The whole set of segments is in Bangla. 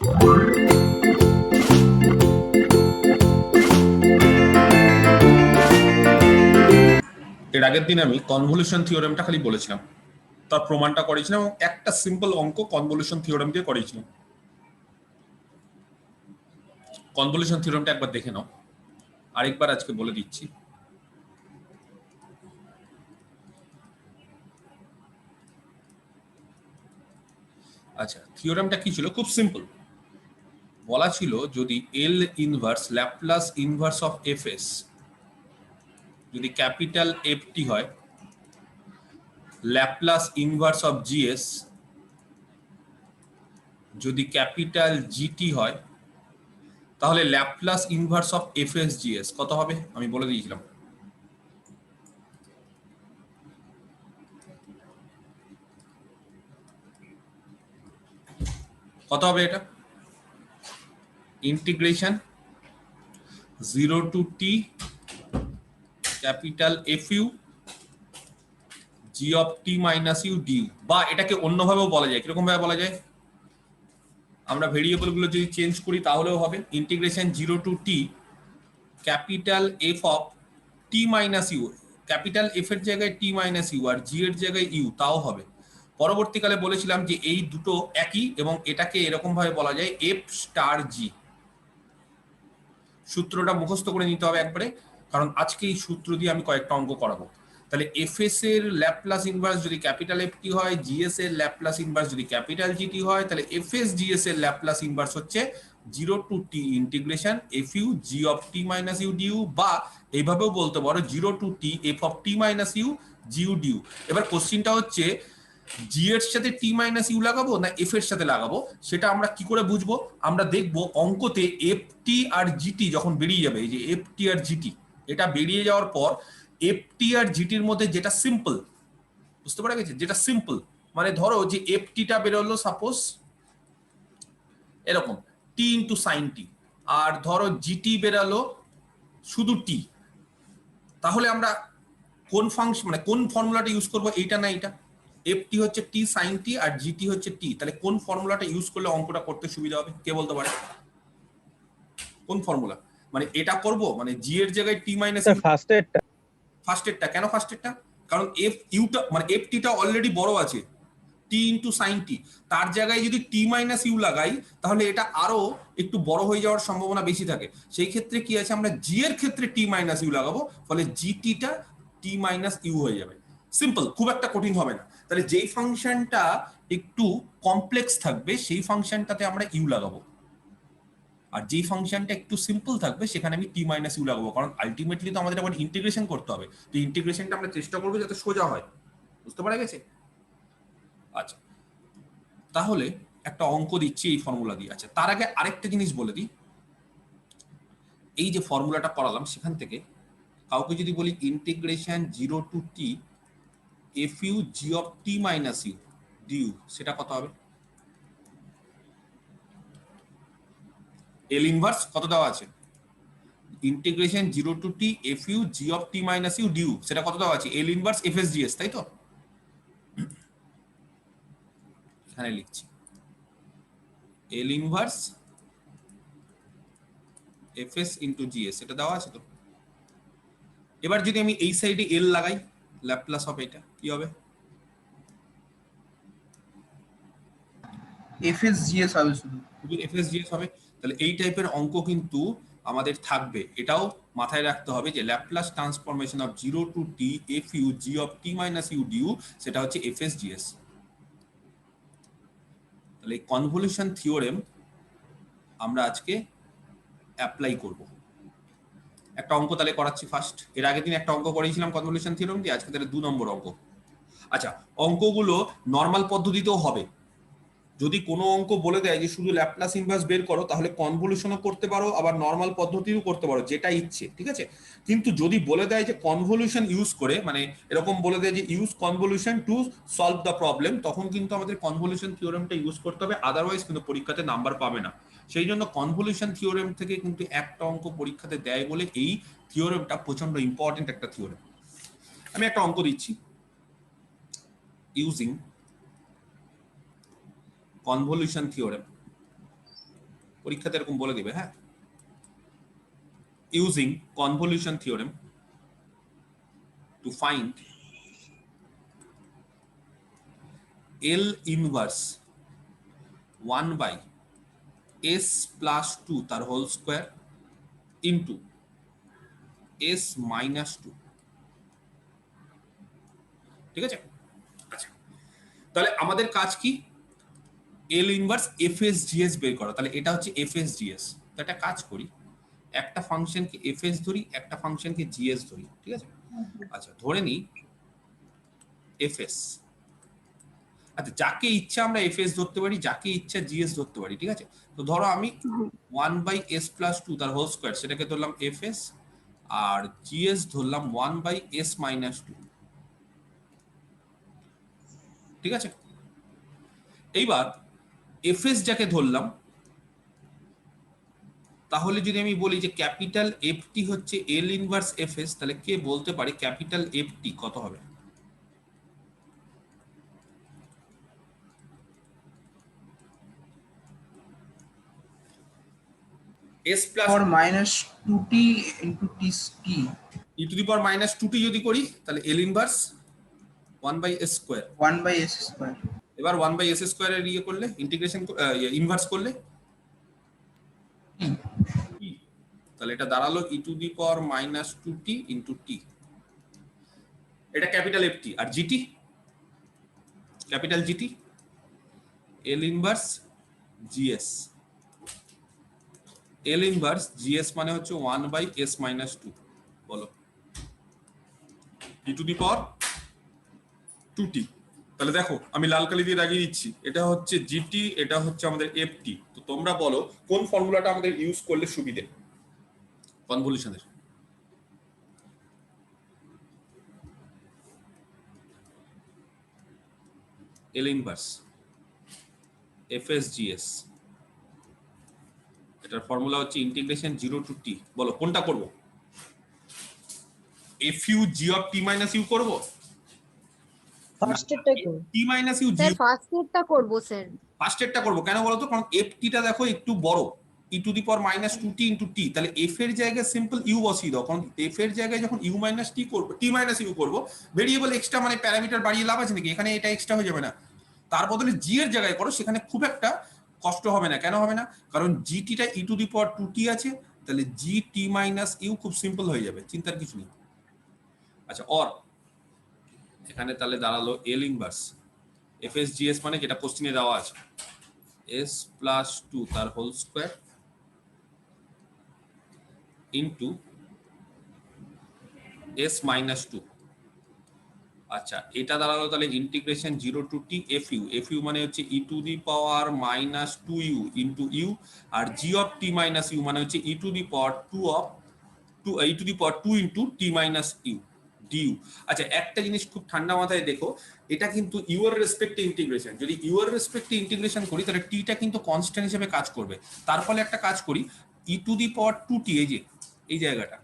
এর আগের দিন আমি কনভলিউশন থিওরেমটা খালি বলেছিলাম, তার প্রমাণটা করেছিলাম এবং একটা সিম্পল অঙ্ক কনভলিউশন থিওরেম দিয়ে করেছিলাম। কনভলিউশন থিওরেমটা একবার দেখে নাও, আরেকবার আজকে বলে দিচ্ছি। আচ্ছা, থিওরেমটা কি ছিল? খুব সিম্পল। বলা ছিল যদি L inverse Laplace inverse of F S যদি ক্যাপিটাল এফ টি হয়, ল্যাপ্লাস ইনভার্স অফ জিএস যদি ক্যাপিটাল জিটি হয়, তাহলে Laplace inverse of F S GS কত হবে? আমি বলে দিয়েছিলাম। কত হবে এটা? Integration 0 to t capital F you G of T minus you du, বা এটাকে অন্যভাবেও বলা যায়। কিরকম ভাবে বলা যায়? আমরা ভেরিয়েবল গুলো যদি চেঞ্জ করি তাহলেও হবে integration 0 to t capital F of T minus U, capital F এর জায়গায় টি মাইনাস ইউ আর জি এর জায়গায় ইউ, তাও হবে। পরবর্তীকালে বলেছিলাম যে এই দুটো একই এবং এটাকে এরকম ভাবে বলা যায় এফ স্টার জি। সূত্রটা মুখস্থ করে নিতে হবে একবারে, কারণ আজকে এই সূত্র দিয়ে আমি কয়েকটা অঙ্ক করাবো। তাহলে এফএস এর ল্যাপ্লাস ইনভার্স যদি ক্যাপিটাল এফ টি হয়, জিএস এর ল্যাপ্লাস ইনভার্স যদি ক্যাপিটাল জিটি হয়, তাহলে এফএস জিএস এর ল্যাপ্লাস ইনভার্স হচ্ছে 0 to t integration F you G of T minus you du, বা এইভাবেও বলতে পারো 0 to t F of T minus U GU du. এবার কোশ্চিনটা হচ্ছে জি এর সাথে টি মাইনাস ইউ লাগাবো না এফ এর সাথে লাগাবো, সেটা আমরা কি করে বুঝবো? আমরা দেখবো অঙ্কতে এফ টি আর জিটি যখন বেরিয়ে যাবে, এই যে এফ টি আর জিটি, এটা বেরিয়ে যাওয়ার পর এফ টি আর জিটির মধ্যে যেটা সিম্পল, বুঝতে পারা গেছে? যেটা সিম্পল মানে ধরো যে এফ টিটা বেরোলো সাপোজ এরকম টি ইন্টু সাইন টি, আর ধরো জিটি বেরালো শুধু টি, তাহলে আমরা কোন ফাংশন মানে কোন ফর্মুলাটা ইউজ করবো? এইটা না এইটা? এফ টি হচ্ছে টি সাইন টি আর জিটি হচ্ছে টি, তাহলে কোন ফর্মুলাটা ইউজ করলে অঙ্কটা করতে সুবিধা হবে? কে বলতে পারে কোন ফর্মুলা? মানে এটা করব মানে জি এর জায়গায় টি মাইনাস ইউ। ফার্স্টেরটা কেন? ফার্স্টেরটা কারণ এফ ইউটা মানে এফ টিটা অলরেডি বড় আছে টি ইন্টু সাইন টি, তার জায়গায় যদি টি মাইনাস ইউ লাগাই তাহলে এটা আরো একটু বড় হয়ে যাওয়ার সম্ভাবনা বেশি থাকে। সেই ক্ষেত্রে কি আছে, আমরা জি এর ক্ষেত্রে টি মাইনাস ইউ লাগাবো, ফলে জি টিটা টি মাইনাস ইউ হয়ে যাবে। সিম্পল, খুব একটা কঠিন হবে না। তাহলে যেই ফাংশনটা একটু কমপ্লেক্স থাকবে সেই ফাংশনটাতে আমরা ইউ লাগাবো, আর যেই ফাংশনটা একটু সিম্পল থাকবে সেখানে আমি টি মাইনাস ইউ লাগাবো, কারণ আলটিমেটলি তো আমাদের আবার ইন্টিগ্রেশন করতে হবে। তো ইন্টিগ্রেশনটা আমরা চেষ্টা করবো যাতে সোজা হয়। বুঝতে পারা গেছে? আচ্ছা, তাহলে একটা অঙ্ক দিচ্ছি এই ফর্মুলা দিয়ে। আচ্ছা, তার আগে আরেকটা জিনিস বলে দিই। এই যে ফর্মুলাটা করালাম সেখান থেকে কাউকে যদি বলি integration 0 to t F you G of T minus you du, সেটা কত হবে? এল ইনভার্স কত দেওয়া আছে? Integration 0 to t F you G of T minus you du, সেটা কত দেওয়া আছে? L inverse F S GS, তাই তো? এখানে লিখছি L inverse F S into GS, এটা দেওয়া আছে তো। এবার যদি আমি এই সাইডে এল লাগাই, ল্যাপ্লাস অফ এটা কি হবে? এফএসজিএস হবে শুধু এফএসজিএস হবে। তাহলে এই টাইপের অঙ্ক কিন্তু আমাদের থাকবে, এটাও মাথায় রাখতে হবে যে Laplace transformation of 0 to t F you G of T minus you du, সেটা হচ্ছে এফএসজিএস। তাহলে এই কনভলিউশন থিওরেম আমরা আজকে অ্যাপ্লাই করব। একটা অঙ্ক তাহলে করাচ্ছি ফার্স্ট। এর আগের দিন একটা অঙ্ক করেছিলাম কনভলিউশন থিওরেম দিয়ে, আজকে তাহলে 2 নম্বর অঙ্ক। আচ্ছা, অঙ্কগুলো নর্মাল পদ্ধতিতেও হবে। যদি কোনো অঙ্ক বলে দেয় যে শুধু ল্যাপ্লাস ইনভার্স বের করো, তাহলে কনভলিউশনও করতে পারো, আবার নর্মাল পদ্ধতিও করতে পারো, যেটা ইচ্ছে, ঠিক আছে? কিন্তু যদি বলে দেয় যে কনভলিউশন ইউজ করে, মানে এরকম বলে দেয় যে use convolution to solve the problem, তখন কিন্তু আমাদের কনভলিউশন থিওরেমটা ইউজ করতে হবে, আদারওয়াইজ কিন্তু পরীক্ষাতে নাম্বার পাবে না। সেই জন্য কনভলিউশন থিওরেম থেকে কিন্তু একটা অঙ্ক পরীক্ষাতে দেয় বলে এই থিওরেমটা প্রচন্ড ইম্পর্টেন্ট একটা থিওরেম। আমি একটা অঙ্ক দিচ্ছি। ইউজিং convolution theorem পরীক্ষাতে এরকম বলে দিবে, হ্যাঁ, using convolution theorem to find L inverse 1 by s plus 2 তার whole square into s minus 2। ঠিক আছে, আচ্ছা তাহলে আমাদের কাজ কি, L ইনভার্স FSGS বের করা। তাহলে এটা হচ্ছে FSGS। তো একটা কাজ করি, একটা ফাংশনকে FS ধরি, একটা ফাংশনকে GS ধরি, ঠিক আছে। আচ্ছা ধরে নিই FS, আচ্ছা যাকে ইচ্ছা আমরা FS ধরতে পারি, যাকে ইচ্ছা GS ধরতে পারি, ঠিক আছে। তো ধরো আমি 1/s plus 2 তার হোল স্কোয়ার সেটাকে ধরলাম FS, আর GS ধরলাম 1/s minus 2, ঠিক আছে। এইবার FS যাকে ধরলাম, তাহলে যদি আমি বলি যে ক্যাপিটাল FT হচ্ছে L ইনভার্স FS, তাহলে কে বলতে পারে ক্যাপিটাল FT কত হবে? s plus or minus 2t into t e to the power minus 2t যদি করি তাহলে L inverse 1/s square 1 by s square এবার 1/s স্কয়ার এর ইয়ে করলে ইন্টিগ্রেশন ইনভার্স করলে t, তাহলে এটা দাঁড়ালো e to the power minus 2t into t। এটা ক্যাপিটাল FT। আর GT, capital GT L inverse GS। L inverse GS মানে হচ্ছে 1/s minus 2, বলো e to the power 2t। তাহলে দেখো আমি লাল কালি দিয়ে দাগিয়ে দিচ্ছি, এটা হচ্ছে GT, এটা হচ্ছে আমাদের FT। তো তোমরা বলো কোন ফর্মুলাটা আমাদের ইউজ করলে সুবিধে কনভলিউশনের? L ইনভার্স FSGS, এটার ফর্মুলা হচ্ছে ইন্টিগ্রেশন 0 to t। বলো কোনটা করব, FU G of t minus u করব, ফার্স্টেরটাই করব t minus u G, sir, ফার্স্টেরটা করব স্যার। ফার্স্টেরটা করব কেন বলো তো, কারণ FT টা দেখো একটু বড়, e to the power minus 2t into t। তাহলে f এর জায়গায় সিম্পল u বসিয়ে দাও, কারণ f এর জায়গায় যখন u minus t করব, t minus u করব, ভেরিয়েবল এক্সট্রা মানে প্যারামিটার বাড়িয়ে লাভ আছে নাকি? এখানে এটা এক্সট্রা হয়ে যাবে না? তার বদলে g এর জায়গায় করো, সেখানে খুব একটা কষ্ট হবে না। কেন হবে না? কারণ gt টা e to the power 2t আছে, তাহলে gt minus u খুব সিম্পল হয়ে যাবে, চিন্তার কিছু নেই। আচ্ছা অর এখানে তাহলে দাঁড়ালো L ইনভার্স FSGS মানে যেটা কোশ্চেনে দেওয়া আছে s plus 2 তার whole square into s minus 2। আচ্ছা এটা দাঁড়ালো তাহলে ইন্টিগ্রেশন 0 to t FU মানে হচ্ছে e to the power minus 2u into u, R g of t minus u মানে হচ্ছে e to the power 2 e to the power 2 into t minus u du। আচ্ছা একটা জিনিস খুব ঠান্ডা মাথায় দেখো, এটা কিন্তু u এর রেসপেক্টে ইন্টিগ্রেশন। যদি u এর রেসপেক্টে ইন্টিগ্রেশন করি তাহলে t টা কিন্তু কনস্ট্যান্ট হিসেবে কাজ করবে। তার ফলে একটা কাজ করি, e to the power 2t এই যে এই জায়গাটা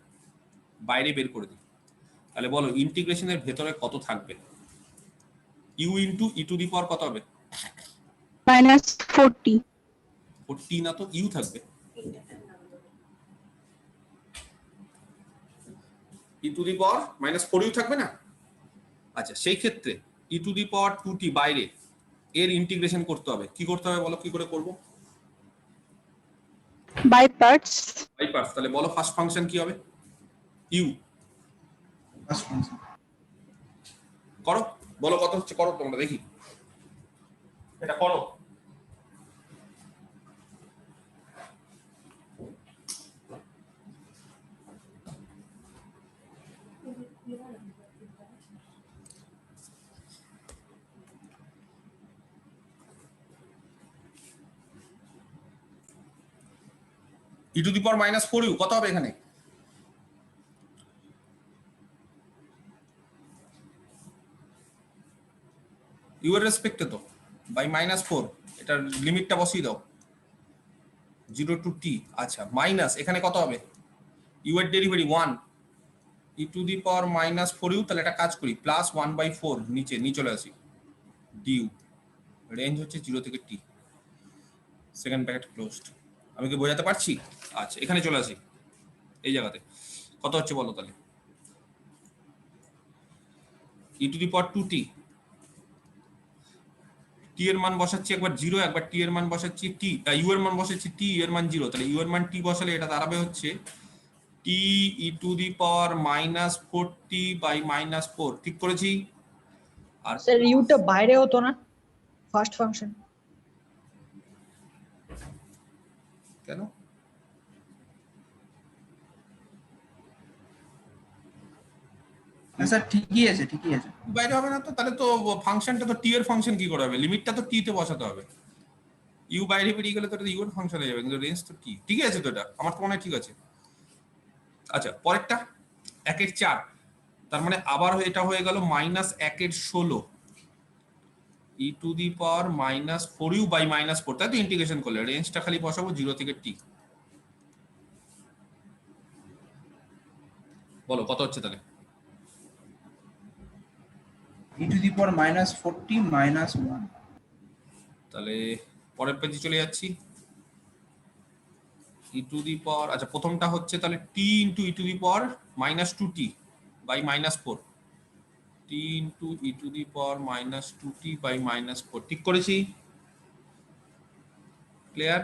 বাইরে বের করে দিই। তাহলে বলো ইন্টিগ্রেশনের ভেতরে কত থাকবে? u into e to the power কত হবে? -40 40 না তো u থাকবে, e to the power -4u থাকবে না? আচ্ছা সেই ক্ষেত্রে e to the power 2t বাইরে এর ইন্টিগ্রেশন করতে হবে। কি করতে হবে বলো, কি করে করব? By parts. By parts. তাহলে বলো ফার্স্ট ফাংশন কি হবে? u first function করো, বলো কত হচ্ছে, করো তোমরা দেখি, এটা করো। e to the power -4u কত হবে এখানে? u এর রেসপেক্টে তো বাই -4, এটার লিমিটটা বসিয়ে দাও 0 to t। আচ্ছা মাইনাস এখানে কত হবে? u এর derivative 1 e to the power -4u। তাহলে একটা কাজ করি, +1/4 নিচে নিয়ে চলে আসি, du রেঞ্জ হচ্ছে 0 থেকে t, সেকেন্ড ব্র্যাকেট ক্লোজড। আমি কি বোঝাতে পারছি? আচ্ছা, এখানে চলে আসি, এই জায়গাতে কত হচ্ছে বলো তাহলে? E to the power 2t, টি এর মান বসাচ্ছি একবার 0, একবার টি এর মান বসাচ্ছি টি, ইউ এর মান বসাচ্ছি টি, এর মান 0, তাহলে ইউ এর মান টি বসালে এটা দাঁড়াবে হচ্ছে টি E to the power -4t/-4, ঠিক করেছি? আর স্যার ইউটা বাইরে হতো না ফার্স্ট ফাংশন? কেন না স্যার ঠিকই আছে, ঠিকই আছে। বাইরে হবে না? তো তাহলে তো ফাংশনটা তো টি এর ফাংশন কি করে হবে? লিমিটটা তো টি তে বসাতে হবে। ইউ বাইরে বেরিয়ে গেলে তো এটা ইউ এর ফাংশন হয়ে যাবে, কিন্তু রেঞ্জ তো টি। ঠিক আছে তো, এটা আমার তো মনে হয় ঠিক আছে। আচ্ছা, পরেরটা 1/4, তার মানে আবার এটা হয়ে গেল -1/16 e to the power -4u/-4, তাই তো? ইন্টিগ্রেশন করলে রেঞ্জটা খালি বসাবো 0 থেকে টি। বলো কত হচ্ছে তাহলে? E to the power -40 -1। তাহলে পরের পেজে চলে যাচ্ছি। ই টু দি পাওয়ার, আচ্ছা প্রথমটা হচ্ছে তাহলে t into e to the power -2t/-4, t into e to the power -2t/-4, ঠিক করেছি? ক্লিয়ার?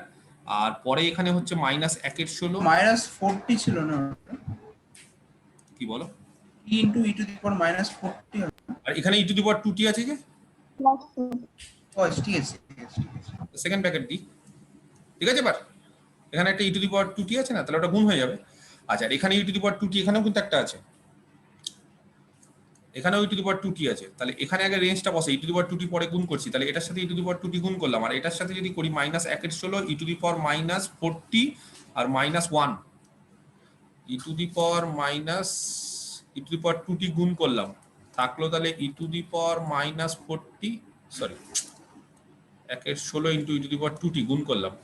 আর পরে এখানে হচ্ছে -1/16, -40 ছিল না? কি বলো? ই into e to the power -40। আর এখানে ই টু দি পাওয়ার 2t আছে যে, ও ঠিক আছে, ঠিক আছে, ঠিক আছে। সেকেন্ড ব্র্যাকেট দি, ঠিক আছে? এবার এখানে একটা ই টু দি পাওয়ার 2t আছে না, তাহলে ওটা গুণ হয়ে যাবে। আচ্ছা, আর এখানে ই টু দি পাওয়ার 2t, এখানেও কিন্তু একটা আছে, এখানেও ই টু দি পাওয়ার 2t আছে। তাহলে এখানে আগে রেঞ্জটা বসে, ই টু দি পাওয়ার 2t পরে গুণ করছি, তাহলে এটার সাথে ই টু দি পাওয়ার 2t গুণ করলাম, আর এটার সাথে যদি করি -1/16 ই টু দি পাওয়ার -40 আর -1, e to the power e to the power 2t গুণ করলাম, থাকলো তাহলে e to the power -40, sorry 1/16 into e to the power 2t গুণ করলাম,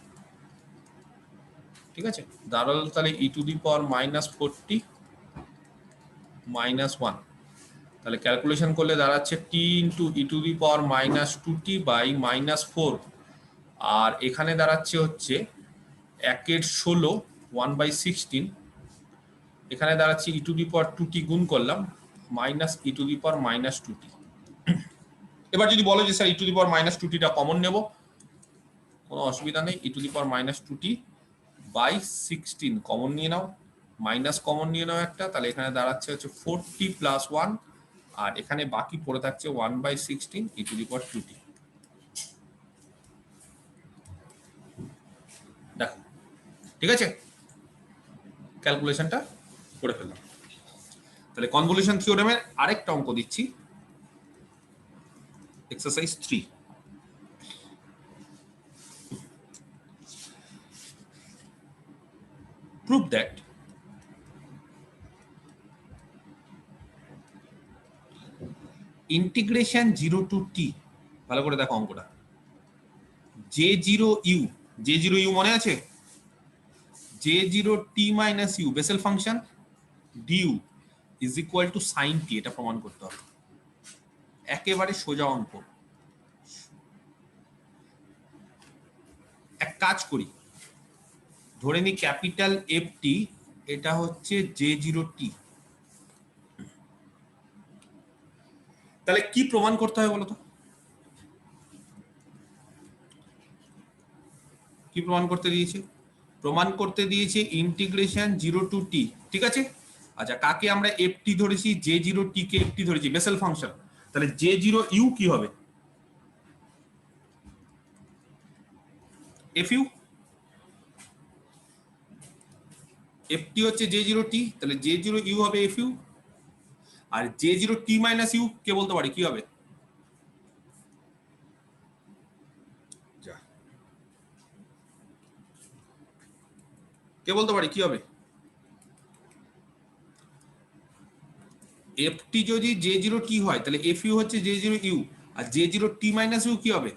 ঠিক আছে? দাঁড়ালো তাহলে ই টু দি পাওয়ার -40 -1, তাহলে ক্যালকুলেশন করলে দাঁড়াচ্ছে টি into e to the power -2t/-4, আর এখানে দাঁড়াচ্ছে হচ্ছে 1/16 1/16, এখানে দাঁড়াচ্ছে ই টু দি পাওয়ার 2t গুণ করলাম minus E to the power -2t। এবার যদি বলো যে sir e to the power -2tটা কমন নেব, কোনো অসুবিধা নেই, ই to the power -2t/16 common নিয়ে নাও, মাইনাস কমন নিয়ে নাও একটা, তাহলে এখানে দাঁড়াচ্ছে হচ্ছে 4t + 1, আর এখানে বাকি পড়ে থাকছে 1/16 e to the power 2t। দেখো ঠিক আছে, ক্যালকুলেশনটা করে ফেললাম। তাহলে কনভলিউশন থিওরেমের আরেকটা অঙ্ক দিচ্ছি, exercise 3। Prove that integration 0 to t, ভালো করে দেখো অঙ্কটা, J0u, J0u মনে আছে? J0t - u Bessel function du is equal two sin t, এটা প্রমাণ করতে হবে। একেবারে সোজা অঙ্ক। এক কাজ করি, ধরে নি ক্যাপিটাল FT, এটা হচ্ছে J0t, তাহলে কি প্রমাণ করতে হবে বলো তো? কি প্রমাণ করতে দিয়েছে? প্রমাণ করতে দিয়েছে ইন্টিগ্রেশন 0 টু টি, ঠিক আছে? আচ্ছা, কাকে আমরা FT ধরেছি? J0t কে FT ধরেছি, বেসেল ফাংশন। তাহলে J0u কি হবে? FU। FT হচ্ছে J0t, তাহলে J0u হবে FU, আর J0t - u কে বলতে পারি কি হবে? কে বলতে পারি কি হবে? FT যদি J0t হয় তাহলে FU হচ্ছে J0u, আর J0t - u কি হবে?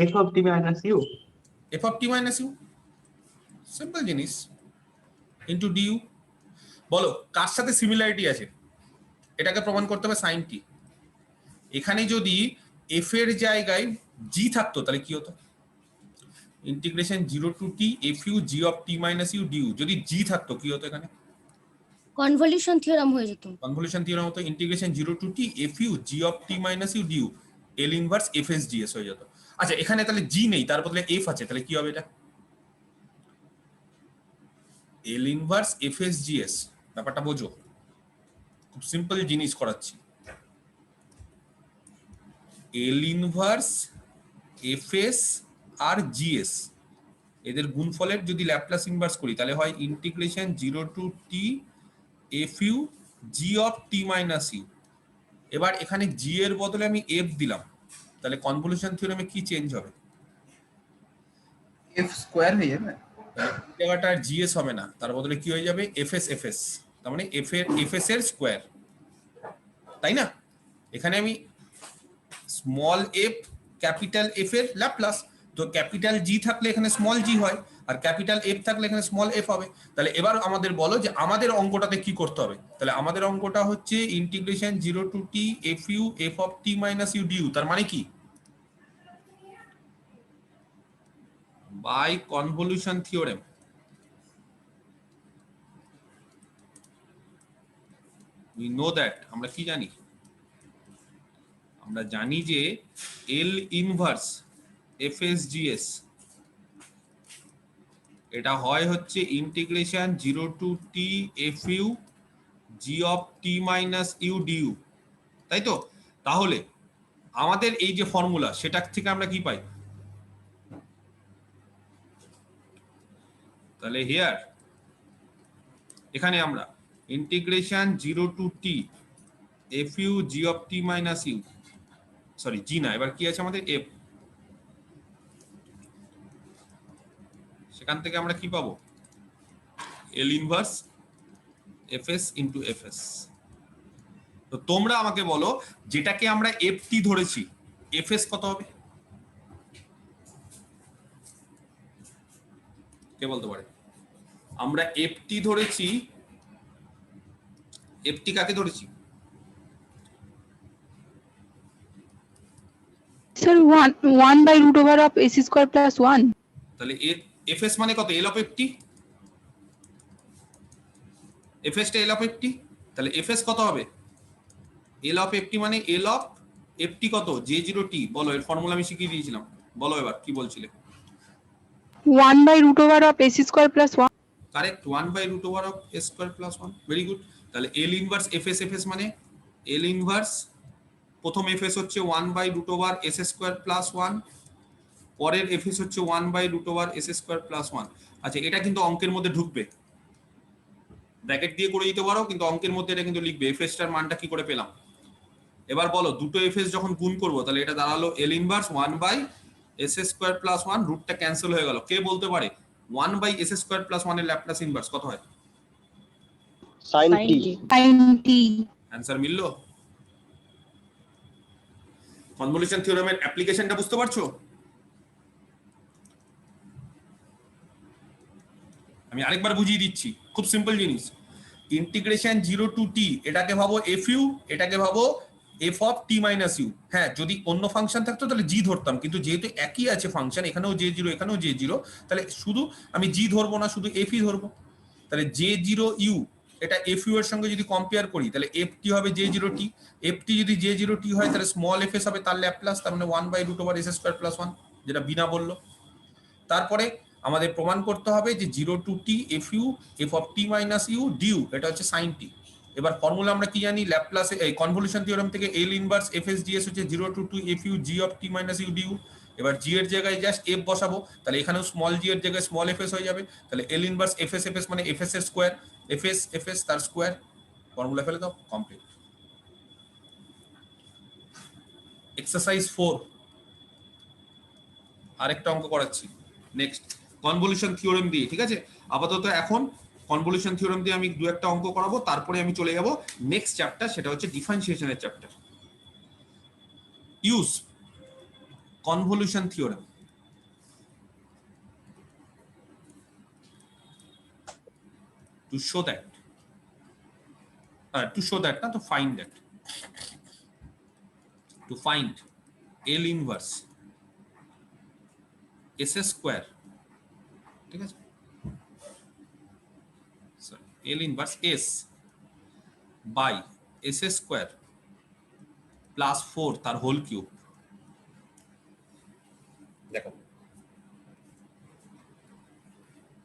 f of t minus u, F of t - u, simple জিনিস, ইন্টু ডিউ। বলো কার সাথে সিমিলারিটি আছে? এটাকে প্রমাণ করতে হবে sin t। এখানে যদি এফ এর জায়গায় জি থাকতো তাহলে কি হতো? Integration 0 to T F U G of T minus you du, যদি জি থাকতো কি হতো এখানে? কনভলিউশন থিওরাম হয়ে যেত। কনভলিউশন থিওরাম হতো integration 0 to T F U G of T minus you du L inverse F S G S হয়ে যেত। আচ্ছা এখানে তাহলে জি নেই, তার বদলে এফ আছে, তাহলে কি হবে এটা? L inverse F S G S. ব্যাপারটা বোঝো, খুব সিম্পল জিনিস করাচ্ছি। এল ইনভার্স এফ এস আর জি এস, এদের গুণফলের যদি ল্যাপ্লাস ইনভার্স করি তাহলে হয় integration 0 to T F U G of T minus U. এবার এখানে জি এর বদলে আমি এফ দিলাম, তাহলে কনভলিউশন থিওরেমে কি চেঞ্জ হবে? এফ স্কোয়ার হয়ে যাবে। এই জায়গাটা আর জিএস হবে না, তার বদলে কি হয়ে যাবে? এফএস এফএস, তার মানে এফএস এর স্কোয়ার, তাই না? এখানে আমি স্মল এফ ক্যাপিটাল এফ এর ল্যাপ্লাস, তো ক্যাপিটাল জি থাকলে এখানে স্মল জি হয়, আর ক্যাপিটাল এফ থাকলে এখানে স্মল এফ হবে। তাহলে এবার আমাদের বলো যে আমাদের অঙ্কটাতে কি করতে হবে? তাহলে আমাদের অঙ্কটা হচ্ছে integration 0 to T F U F of T minus you du, তার মানে কি? By convolution theorem. we know that, আমরা কি জানি? আমরা জানি যে L inverse F S G S এটা হয় হচ্ছে integration 0 to T F U G of T minus you du, তাই তো? তাহলে আমাদের এই যে ফর্মুলা সেটা থেকে আমরা কি পাই? তাহলে হিয়ার এখানে আমরা integration 0 to T F U G of T minus u, sorry g না, এবার কি আছে আমাদের? এফ। সেখান থেকে আমরা কি পাবো? এল inverse F S into F s. তো তোমরা আমাকে বলো যেটাকে আমরা এফ টি ধরেছি, এফ এস কত হবে? কে বলতে পারে? আমরা এফ টি ধরেছি, এফ টি কাকে ধরেছি? Sir, one by root over of AC square plus 1. তাহলে এফ এস মানে কত? এল of f t. F S টা এল অফ এফ টি, তাহলে এফ এস কত হবে? এল অফ এফ টি মানে এল অফ এফ টি কত? জে জিরো টি। বলো, এর ফর্মুলা আমি শিখিয়ে দিয়েছিলাম, বলো এবার কি বলছিলে? 1 by root over of AC square plus 1. Correct, 1 by root over of S square plus 1। Very good. তাহলে এল ইনভার্স এফ এস মানে এল ইনভার্স, প্রথম এফ এস হচ্ছে 1 by root over S square plus 1, পরের এফ এস হচ্ছে 1 by root over S square plus 1। আচ্ছা এটা কিন্তু অঙ্কের মধ্যে ঢুকবে, ব্র্যাকেট দিয়ে করে দিতে পারো, কিন্তু অঙ্কের মধ্যে এটা কিন্তু লিখবে এফ এস টার মানটা কি করে পেলাম। এবার বলো দুটো এফ এস যখন গুণ করবো তাহলে এটা দাঁড়ালো L inverse 1 by S square plus 1, রুটটা ক্যান্সেল হয়ে গেল। কে বলতে পারে 1 বাই এস স্কয়ার প্লাস 1 এর ল্যাপ্লাস ইনভার্স কত হয়? sin t। 90. অ্যানসার মিললো? কনভলিউশন থিওরেমের অ্যাপ্লিকেশনটা বুঝতে পারছো? আমি আরেকবার বুঝিয়ে দিচ্ছি, খুব সিম্পল জিনিস। ইন্টিগ্রেশন 0 টু টি, এটাকে ভাবো এফ ইউ, এটাকে ভাবো F of T minus U. হ্যাঁ, যদি অন্য ফাংশন থাকতো তাহলে জি ধরতাম, কিন্তু যেহেতু একই আছে ফাংশন, এখানেও জে জিরো এখানেও জে জিরো, তাহলে শুধু আমি জি ধরবো না, শুধু এফ ই ধরবো। তাহলে জে জিরো ইউ এটা এফ ইউ এর সঙ্গে যদি কম্পেয়ার করি তাহলে এফ টি হবে জে জিরো টি। এফ টি যদি জে জিরো টি হয় তাহলে স্মল এফ এস হবে তার ল্যাপ্লাস, তার মানে 1 by root over S square plus 1, যেটা বিনা বললো। তারপরে আমাদের প্রমাণ করতে হবে যে 0 to T F U F of T minus you du, এটা হচ্ছে সাইন টি। এবার ফর্মুলা আমরা কি জানি? ল্যাপ্লাস এই কনভলিউশন থিওরেম থেকে L inverse F S G S হচ্ছে 0 to to F you G of T minus you du. এবার জি এর জায়গায় জাস্ট এফ বসাবো, তাহলে এখানেও স্মল জি এর জায়গায় স্মল এফ এস হয়ে যাবে। তাহলে এল ইনভার্স এফ এস মানে এফ এস এর স্কোয়ার, এফ এস তার স্কোয়ার। ফর্মুলা ফেলে দাও, কমপ্লিট। এক্সারসাইজ 4 আরেকটা অঙ্ক করাচ্ছি নেক্সট কনভলিউশন থিওরেম দিয়ে, ঠিক আছে? আপাতত এখন কনভলিউশন থিওরেম দিয়ে আমি দু একটা অঙ্ক করাবো, তারপরে আমি চলে যাব নেক্সট চ্যাপ্টার, সেটা হচ্ছে ডিফারেন্সিয়েশনের chapter. Use convolution theorem to show that, to find that, to find L inverse s square, ঠিক আছে, L inverse S by S square plus 4 তার হোল কিউব। দেখো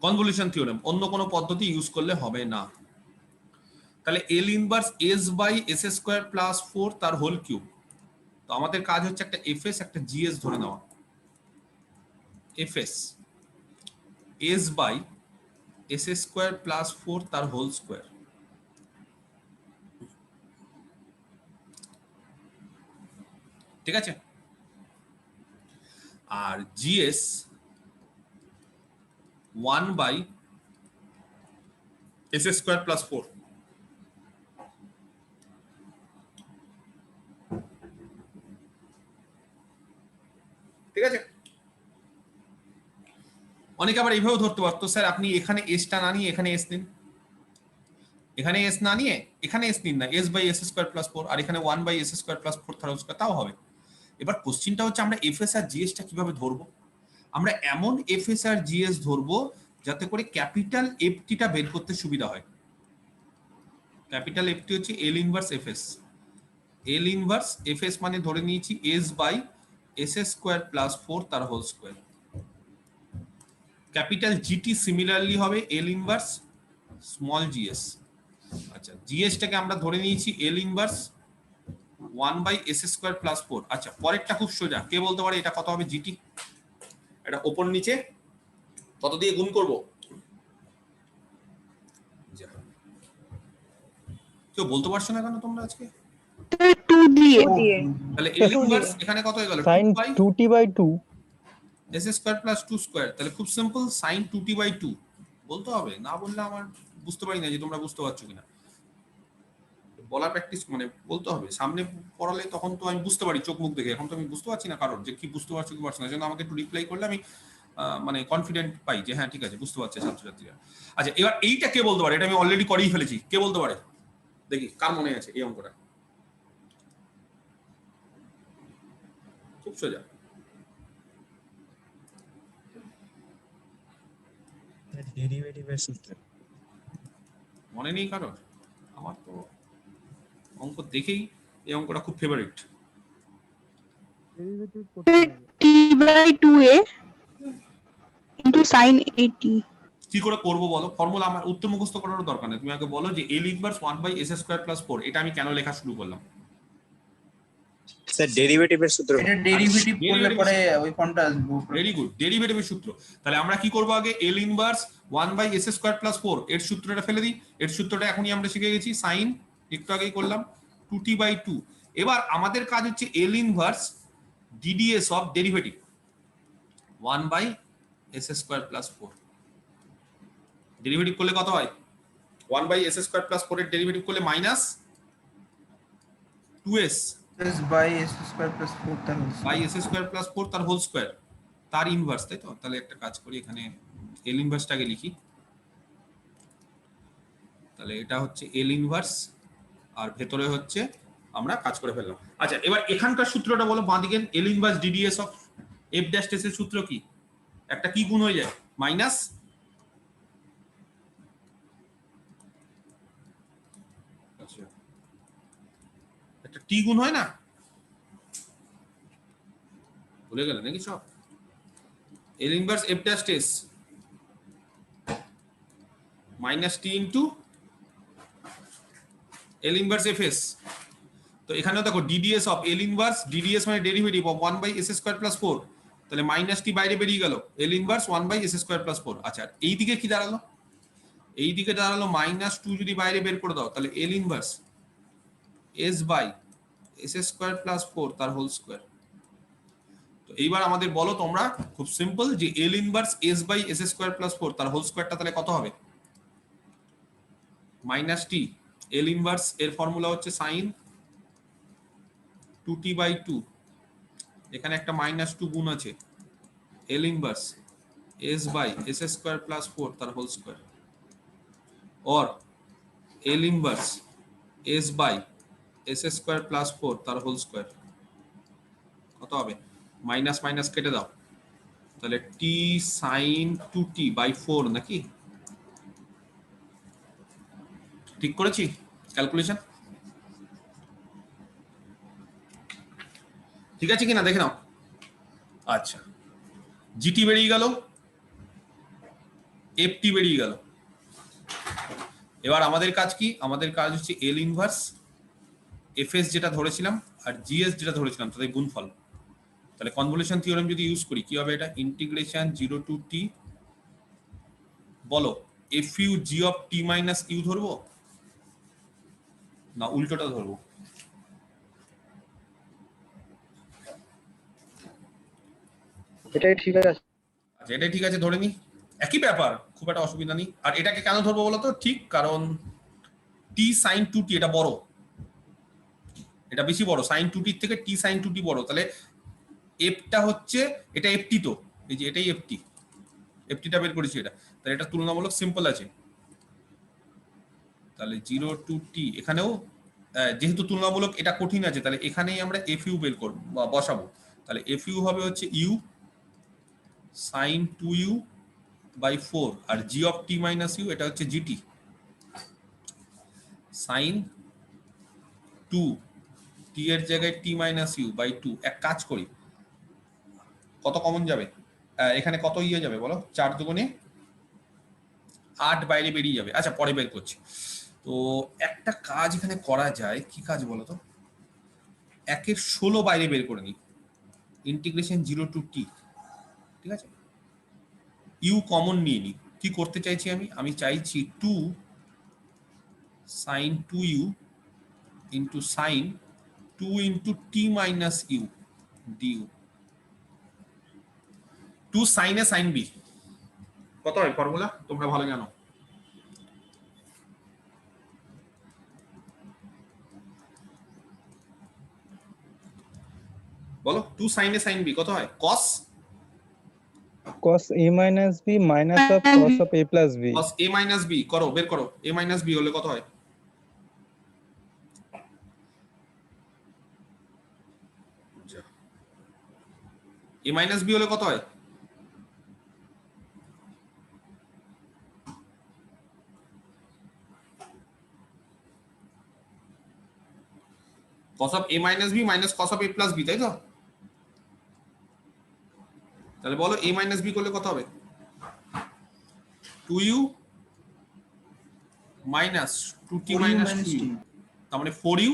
কনভলিউশন থিওরেম, অন্য কোনো পদ্ধতি ইউজ করলে হবে না। তাহলে L inverse S by S square plus 4 তার হোল কিউব। তো আমাদের কাজ হচ্ছে একটা এফএস একটা জিএস ধরে নেওয়া। Fs s by S square plus 4 তার হোল স্কোয়ার, ঠিক আছে। আর gs 1 by S square plus 4, ঠিক আছে। অনেকে আবার এইভাবেও ধরতে পারতো, স্যার আপনি এখানে এসটা না নিয়ে এখানে এস নিন, এখানে এস না নিয়ে এখানে এস নিন না, S by S square plus 4, আর এখানে 1 by S square plus 4 third square, তাও হবে। এবার কোশ্চিনটা হচ্ছে আমরা এফএস আর জিএসটা কিভাবে ধরবো। আমরা এমন এফএস আর জিএস ধরবো যাতে করে ক্যাপিটাল এফটিটা বের করতে সুবিধা হয়। ক্যাপিটাল এফটি হচ্ছে L inverse FS. L inverse FS মানে ধরে নিয়েছি S by S square plus 4 তার whole square. Capital GT similarly হবে এল ইনভার্স স্মল জিএস। আচ্ছা, জিএসটাকে আমরা ধরে নিয়েছি L inverse 1 by S square plus 4। আচ্ছা, পরেরটা খুব সোজা, কে বলতে পারে এটা কত হবে জিটি? এটা ওপর নিচে কত দিয়ে গুণ করব? কেউ বলতে পারছো না কেন তোমরা আজকে? 2 দিয়ে। তাহলে এল ইনভার্স এখানে কত হয়ে গেল? sin 2t by 2 S square plus 2 square. তাহলে খুব সিম্পল, sin 2t বাই 2 বলতে হবে। না বললে আমার বুঝতে পারি না যে তোমরা বুঝতে পারছো কিনা। বলা প্র্যাকটিস মানে বলতে হবে, সামনে পড়ালে তখন তো আমি বুঝতে পারি চোখ মুখ দেখে। এখন তো আমি বুঝতে পারছি না কারণ যে কি বুঝতে পারছো কি পারছো না, জন্য আমাকে একটু রিপ্লাই করলে আমি মানে কনফিডেন্ট পাই যে হ্যাঁ ঠিক আছে বুঝতে পারছে ছাত্রছাত্রীরা। আচ্ছা, এবার এইটা কে বলতে পারে? এটা আমি অলরেডি করেই ফেলেছি, কে বলতে পারে দেখি, কার মনে আছে এই অঙ্কটা? খুব সোজা, ডেরিভেটিভের সূত্র মনে নেই কারোর? আমার তো অঙ্ক দেখেই এই অঙ্কটা খুব favourite. t by 2a into sin 80। কি করে করবো বলো? ফর্মুলা আমার উত্তর মুখস্থ করার দরকার নেই, তুমি আগে বলো যে L inverse 1 by S square plus 4 এটা আমি কেন লেখা শুরু করলাম? স্যার ডেরিভেটিভের সূত্র এটা ডেরিভেটিভ করলে পরে ওই ফর্মটা আসবে। ভেরি গুড, ডেরিভেটিভের সূত্র। তাহলে আমরা কি করব? আগে L inverse 1 by S square plus 4 এর সূত্রটা ফেলে দিই। এর সূত্রটা এখনই আমরা শিখে গেছি, সাইন একটু আগেই করলাম 2t বাই 2। এবার আমাদের কাজ হচ্ছে L inverse DDS of derivative 1 by S square plus 4। Derivative করলে কত হয়? 1 বাই এস স্কয়ার প্লাস 4 এর ডেরিভেটিভ করলে minus 2s by S square plus 4 তার বাই এস স্কয়ার প্লাস 4 তার হোল স্কয়ার, তার ইনভার্স, তাই তো? তাহলে একটা কাজ করি, এখানে এল ইনভার্সটাকে লিখি। তাহলে এটা হচ্ছে এল ইনভার্স আর ভেতরে হচ্ছে আমরা কাজ করে ফেললাম। আচ্ছা, এবার এখানকার সূত্রটা বলো, বাঁদিকে L inverse DDS of f dash টেস এর সূত্র কি? একটা কি গুণ হয়ে যায়? মাইনাস একটা টি গুণ হয় না? ভুলে গেলে নাকি সব? এল ইনভার্স এফ ড্যাশ টেস minus t into L inverse F s. তো এখানেও দেখো dds of L inverse, dds মানে derivative of 1 by S square plus 4। তাহলে মাইনাস টি বাইরে বেরিয়ে গেল, L inverse 1 by S square plus 4। আচ্ছা, এই দিকে কি দাঁড়ালো? এই দিকে দাঁড়ালো মাইনাস 2 যদি বাইরে বের করে দাও তাহলে L inverse S by S square plus 4 তার হোল স্কয়ার। তো এইবার আমাদের বলো তোমরা, খুব সিম্পল, যে L inverse S by S square plus 4 তার হোল স্কয়ারটা তাহলে কত হবে? Minus T. এল ইনভার্স এর ফর্মুলা হচ্ছে সাইন 2t বাই 2, এখানে একটা মাইনাস 2 গুণ আছে, L inverse S by S square plus 4 তার হোল স্কয়ার, और L inverse S by S square plus 4 তার হোল স্কয়ার। কত হবে, মাইনাস মাইনাস কেটে দাও, তাহলে টি সাইন 2t বাই 4 নাকি, ঠিক করেছি ক্যালকুলেশন? ঠিক আছে কিনা দেখে নাও। আচ্ছা, জিটি বেরিয়ে গেল, এফটি বেরিয়ে গেল। এবার আমাদের কাজ কি? আমাদের কাজ হচ্ছে এল ইনভার্স এফএস যেটা ধরেছিলাম আর জিএস যেটা ধরেছিলাম তাদের গুণফল। তাহলে কনভলিউশন থিওরেম যদি ইউজ করি কি হবে, এটা ইন্টিগ্রেশন 0 টু টি, বলো F you G of T minus U ধরবো না উল্টোটা ধরবো? এটাই ঠিক আছে। আচ্ছা, এটাই ঠিক আছে ধরে নি, একই ব্যাপার, খুব একটা অসুবিধা নেই। আর এটাকে কেন ধরবো বলো তো? ঠিক কারণ টি সাইন 2t এটা বড়, এটা বেশি বড়, সাইন 2t থেকে টি সাইন 2t বড়। তাহলে এফটা হচ্ছে, এটা এফটি, তো এই যে এটাই এফটি, এফটিটা বের করেছি এটা, তাহলে এটা তুলনামূলক সিম্পল আছে। তাহলে 0 টু টি, এখানেও যেহেতু তুলনামূলক এটা কঠিন আছে, তাহলে এখানেই আমরা এফ ইউ বের করবো বা বসাবো। তাহলে এফ ইউ হবে হচ্ছে ইউ সাইন 2u বাই 4, আর G of T minus U এটা হচ্ছে জিটি সাইন 2 টি এর জায়গায় টি মাইনাস ইউ বাই 2। এক কাজ করি, কত কমন যাবে এখানে, কত ইয়ে যাবে বলো, 4 দুগুণে 8 বাইরে বেরিয়ে যাবে। আচ্ছা পরে বের করছি। তো একটা কাজ এখানে করা যায়, কি কাজ বলো তো, 1/16 বাইরে বের করে নিই, ইন্টিগ্রেশন 0 টু টি, ঠিক আছে, ইউ কমন নিয়ে নিই। কি করতে চাইছি আমি চাইছি 2 sine 2u into sine 2 into T minus you du, 2 sine A sine B কত হয় ফর্মুলা তোমরা ভালো জানো। বলো 2 সাইন এ সাইন বি কত হয়? কস cos a minus b minus of cos of a plus b. Cos A minus B করো, বের করো, এ মাইনাস বি হলে কত হয়? এ মাইনাস বি হলে কত হয়? cos of a minus b minus cos of a plus b, তাই তো? তাহলে বলো a minus b করলে কত হবে? 2u minus 2t minus 2u, তার মানে 4u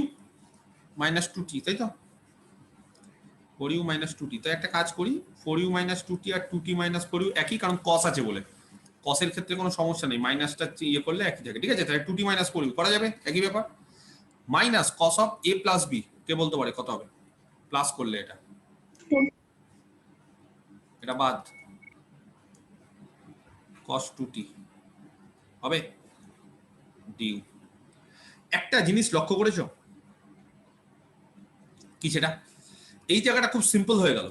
minus 2t, তাই তো? 4u minus 2t। তো একটা কাজ করি, 4u minus 2t আর 2t minus 4u একই, কারণ cos আছে বলে, cos এর ক্ষেত্রে কোনো সমস্যা নেই, মাইনাসটা ইয়ে করলে একই থাকে, ঠিক আছে? তাহলে 2t minus 4u করা যাবে, একই ব্যাপার। Minus cos of a plus b, কে বলতে পারে কত হবে? প্লাস করলে এটা বাদ, cos 2t হবে ডিউ। একটা জিনিস লক্ষ্য করেছো কি, সেটা এই জায়গাটা খুব সিম্পল হয়ে গেল,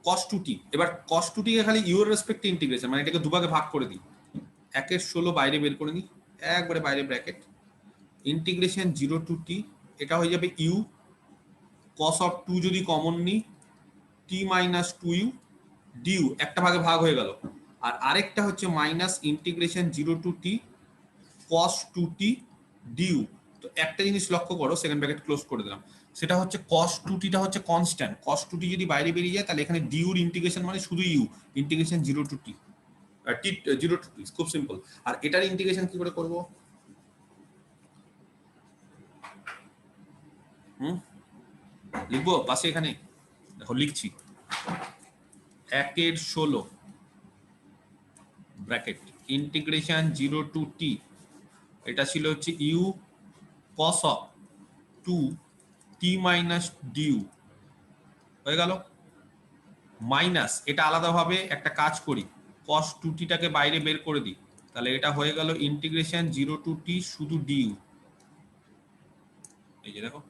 cos 2t। এবার cos 2t কে খালি ইউ এর রেসপেক্টে ইন্টিগ্রেশন, মানে এটাকে দুভাগে ভাগ করে দিই, 1/16 বাইরে বের করে নিই, একবারে বাইরে ব্র্যাকেট, ইন্টিগ্রেশন 0 টু টি, এটা হয়ে যাবে ইউ, cos of 2 যদি কমন নিই টি মাইনাস 2u ডিউ, একটা ভাগে ভাগ হয়ে গেল। আর আরেকটা হচ্ছে minus integration 0 to T cos 2t due. তো একটা জিনিস লক্ষ্য করো, সেকেন্ড ব্র্যাকেট ক্লোজ করে দিলাম, সেটা হচ্ছে cos 2t টা হচ্ছে কনস্ট্যান্ট, cos 2t যদি বাইরে বেরিয়ে যায় তাহলে এখানে ডিউর ইন্টিগ্রেশন মানে শুধু u, integration 0 to t, t 0 to t, খুব সিম্পল। আর এটার ইন্টিগ্রেশন কি করে করব? লিখবো পাশে, এখানে দেখো লিখছি, 1/16 ব্র্যাকেট ইন্টিগ্রেশন 0 টু টি, এটা ছিল হচ্ছে U cos of 2t minus du, হয়ে গেল, মাইনাস এটা আলাদাভাবে একটা কাজ করি, cos 2t টাকে বাইরে বের করে দিই, তাহলে এটা হয়ে গেল ইন্টিগ্রেশন 0 টু টি শুধু ডিউ, এই যে দেখো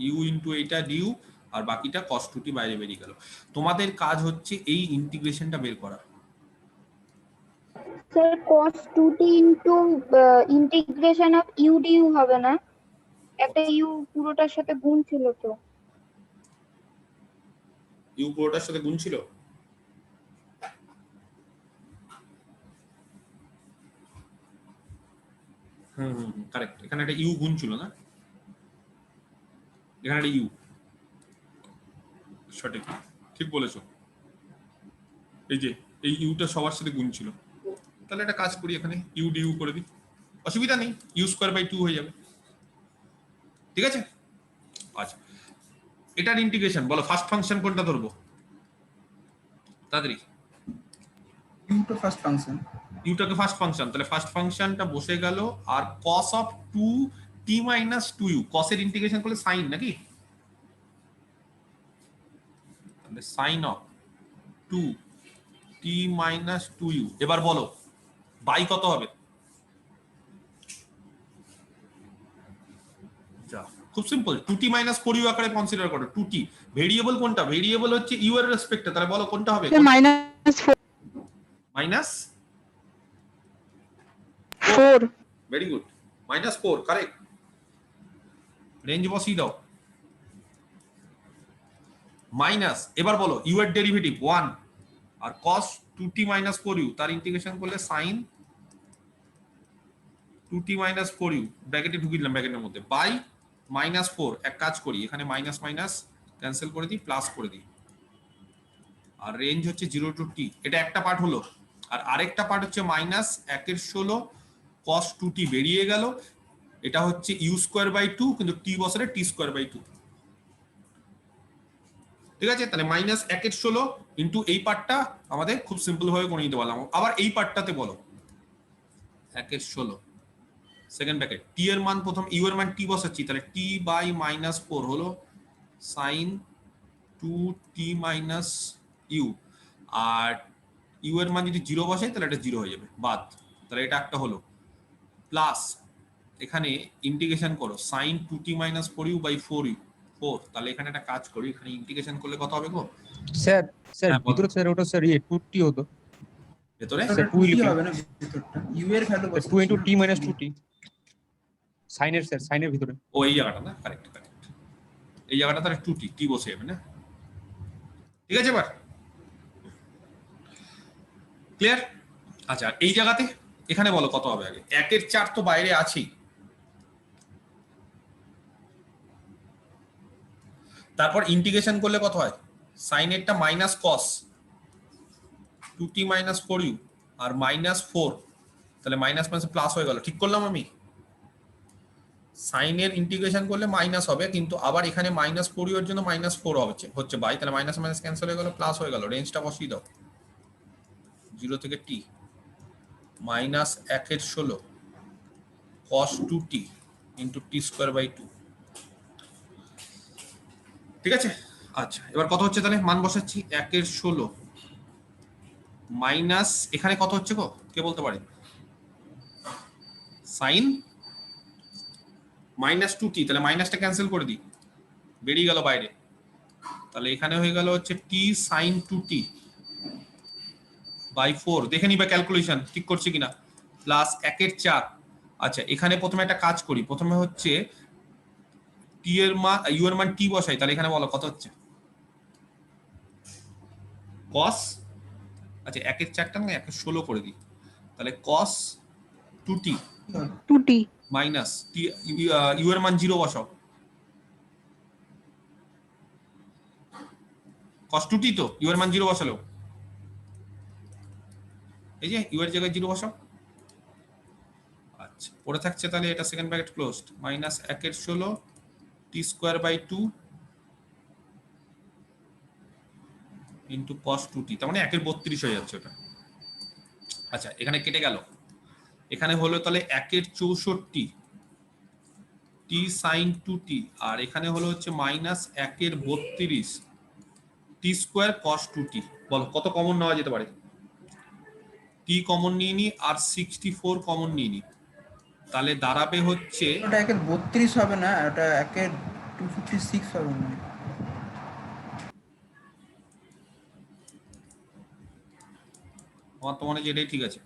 ইউ ইন্টু এইটা ডিউ, আর বাকিটা cos 2t বাইরে বেরিয়ে গেল। তোমাদের কাজ হচ্ছে এই ইন্টিগ্রেশনটা বের করা। Sir cos 2t into integration of U du হবে না? একটা ইউ পুরোটার সাথে গুণ ছিল তো। ইউ পুরোটার সাথে গুণ ছিল? কারেক্ট, এখানে একটা ইউ গুণ ছিল না, এখানে একটা ইউ, সঠিক, ঠিক বলেছো। এই যে এই ইউটা সবার সাথে গুণ ছিল, তাহলে একটা কাজ করি, এখানে ইউ ডি ইউ করে দিই, অসুবিধা নেই, ইউ স্কোয়ার বাই 2 হয়ে যাবে, ঠিক আছে। আচ্ছা, এটার ইন্টিগ্রেশন বলো, ফার্স্ট ফাংশন কোনটা ধরবো তাড়াতাড়ি? ইউ তো ফার্স্ট ফাংশন, ইউটাকে ফার্স্ট ফাংশন, তাহলে ফার্স্ট ফাংশনটা বসে গেল, আর cos of 2t minus 2u, cos এর ইন্টিগ্রেশন করলে সাইন নাকি, তাহলে sign of 2t minus 2u। এবার বলো বাই কত হবে? যা, খুব সিম্পল, 2t মাইনাস 4u আকারে কনসিডার করো। 2t ভেরিয়েবল কোনটা? ভেরিয়েবল হচ্ছে ইউ এর রেসপেক্টে, তাহলে বলো কোনটা হবে? -4 minus 4 very good, -4 correct. Range বসিয়ে দাও, মাইনাস, এবার বলো ইউ এর ডেরিভেটিভ 1 আর cos 2t মাইনাস 4u, তার ইন্টিগ্রেশন করলে sin 2t মাইনাস 4u, ব্র্যাকেটে ঢুকিয়ে দিলাম, ব্র্যাকেটের মধ্যে, বাই -4। এক কাজ করি, এখানে মাইনাস মাইনাস ক্যান্সেল করে দিই, প্লাস করে দিই, আর রেঞ্জ হচ্ছে 0 টু t, এটা একটা পার্ট হলো। আর আরেকটা পার্ট হচ্ছে -1/16 cos 2t বেরিয়ে গেল, এটা হচ্ছে ইউ স্কোয়ার বাই 2, কিন্তু t বছরে t স্কোয়ার বাই 2, ঠিক আছে। তাহলে -1/16 ইন্টু এই পার্টটা আমাদের খুব সিম্পল ভাবে করে নিতে পারলাম। আবার এই পার্টটাতে বলো 1/16 সেকেন্ড ব্র্যাকেট, টি এর মান প্রথম, ইউ এর মান টি বসাচ্ছি, তাহলে t বাই -4 হলো sin 2t মাইনাস ইউ, আর ইউ এর মান যদি 0 বসাই তাহলে এটা 0 হয়ে যাবে, বাদ। তাহলে এটা একটা হলো, প্লাস এখানে ইন্টিগ্রেশন করো sin 2t minus 4u by 4u, 4, তাহলে এখানে একটা কাজ করি, এখানে ইন্টিগ্রেশন করলে কত হবে গো? স্যার স্যার হ্যাঁ, বলো। ভিতরে স্যার ওটা স্যার 2t হতো, ভেতরে স্যার 2 2t লিখুন, হবে না ভিতরটা, ইউ এর value 2 into t minus 2t সাইনের, স্যার সাইনের ভিতরে। ও এই জায়গাটা না, কারেক্ট কারেক্ট, এই জায়গাটা তাহলে 2t, t বসে যাবে না, ঠিক আছে। এবার ক্লিয়ার? আচ্ছা, এই জায়গাতে এখানে বলো কত হবে আগে, 1/4 তো বাইরে আছেই, তারপর ইন্টিগ্রেশন করলে কত হয়, সাইন এরটা minus cos 2t minus 4u আর -4, তাহলে মাইনাস মাইনাস প্লাস হয়ে গেল, ঠিক করলাম আমি? সাইনের ইন্টিগ্রেশন করলে মাইনাস হবে, কিন্তু আবার এখানে -4u এর জন্য -4 হচ্ছে বাই, তাহলে মাইনাস মাইনাস ক্যান্সেল হয়ে গেল, প্লাস হয়ে গেল, রেঞ্জটা বসিয়ে দাও 0 থেকে t, -1/16 cos 2t into t square by 2, ঠিক আছে। আচ্ছা, এবার কত হচ্ছে, তাহলে মান বসাচ্ছি 1/16 মাইনাস, এখানে কত হচ্ছে গো, কে বলতে পারে? সাইন -2t, তাহলে মাইনাসটা ক্যান্সেল করে দিই, বেরিয়ে গেল বাইরে, তাহলে এখানে হয়ে গেল হচ্ছে t sin 2t বাই 4, দেখে নিবা ক্যালকুলেশন ঠিক করছে কিনা, প্লাস 1/4। আচ্ছা, এখানে প্রথমে একটা কাজ করি, প্রথমে হচ্ছে t এর মান, ইউ এর মান t বসাই, তাহলে এখানে বলো কত হচ্ছে cos, আচ্ছা 1/4টা না 1/16 করে দিই, তাহলে cos 2t 2t minus T, you এর মান 0 বসাও, cos 2t তো ইউ এর মান 0 বসালো, এই যে ইউ এর জায়গায় 0 বসাও। আচ্ছা, পড়ে থাকছে তাহলে এটা second bracket closed, -1/16 t square by 2 into cos 2t, তার মানে 1/32 হয়ে যাচ্ছে ওটা। আচ্ছা, এখানে কেটে গেল, এখানে হলো তাহলে 1/64 t sin 2t, আর এখানে হলো হচ্ছে -1/32 t স্কয়ার cos 2t। বলো কত কমন নেওয়া যেতে পারে? t কমন নিয়ে নি, আর 64 কমন নিয়ে নি, তাহলে দাঁড়াবে হচ্ছে, ওটা 1/32 হবে না, ওটা 1/256 হবে না। আমার তো মনে হয় যে এটাই ঠিক আছে,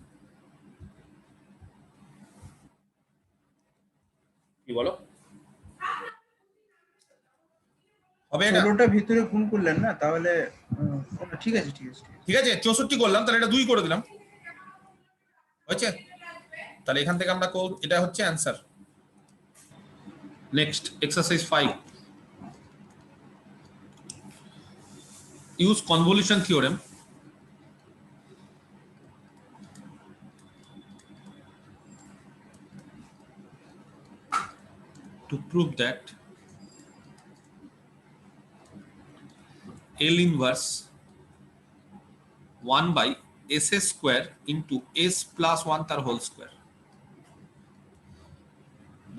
কি বলো হবে? এটা 16টা ভিতরে গুণ করলেন না, তাহলে ঠিক আছে ঠিক আছে। ঠিক আছে 64 করলাম, তাহলে এটা 2 করে দিলাম, হয়েছে? তাহলে এখান থেকে আমরা এটা হচ্ছে answer. Next exercise 5, use convolution theorem to prove that L inverse 1 by SS square into S plus 1 তার হোল স্কোয়ার।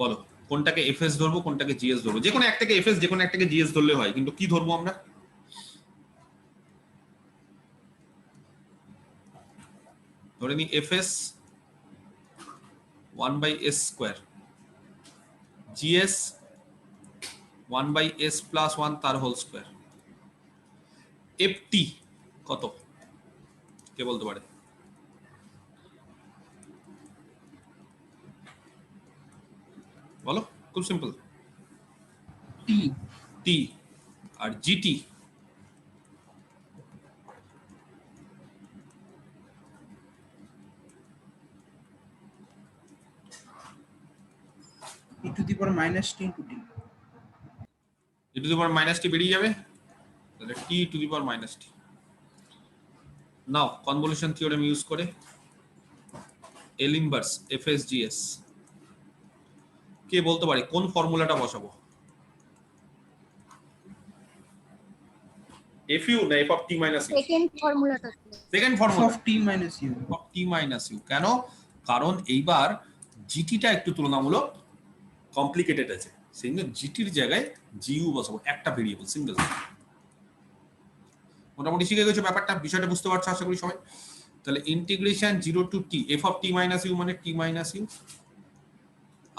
বলো কোনটাকে এফএস ধরবো কোনটাকে জিএস ধরবো? যে কোনো একটাকে এফএস যে কোনো একটাকে জিএস ধরলে হয়, কিন্তু কি ধরবো আমরা? ধরে নি FS 1 by S square, GS 1 by S plus 1 তার হোল স্কোয়ার। এফটি কত কে বলতে পারে? বলো, খুব সিম্পল। টি টি আর GT e to the power minus t into t। e to the power minus t বেরিয়ে যাবে, তাহলে t to the power minus t। Now convolution theorem use করে L ইনভার্স FSGS কে বলতে পারি কোন ফর্মুলাটা বসাবো? FU না f of t minus u? Second ফর্মুলাটা second formula of t minus u। of t minus u কেন? কারণ এইবার জিটিটা একটু তুলনামূলক কমপ্লিকেটেড আছে, সেই জন্য জিটির জায়গায় জিইউ বসাবো, একটা ভেরিয়েবল সিঙ্গেল। মোটামুটি শিখে গেছো ব্যাপারটা, বিষয়টা বুঝতে পারছো আশা করি সবাই। তাহলে integration 0 to t f of t minus u মানে t minus u,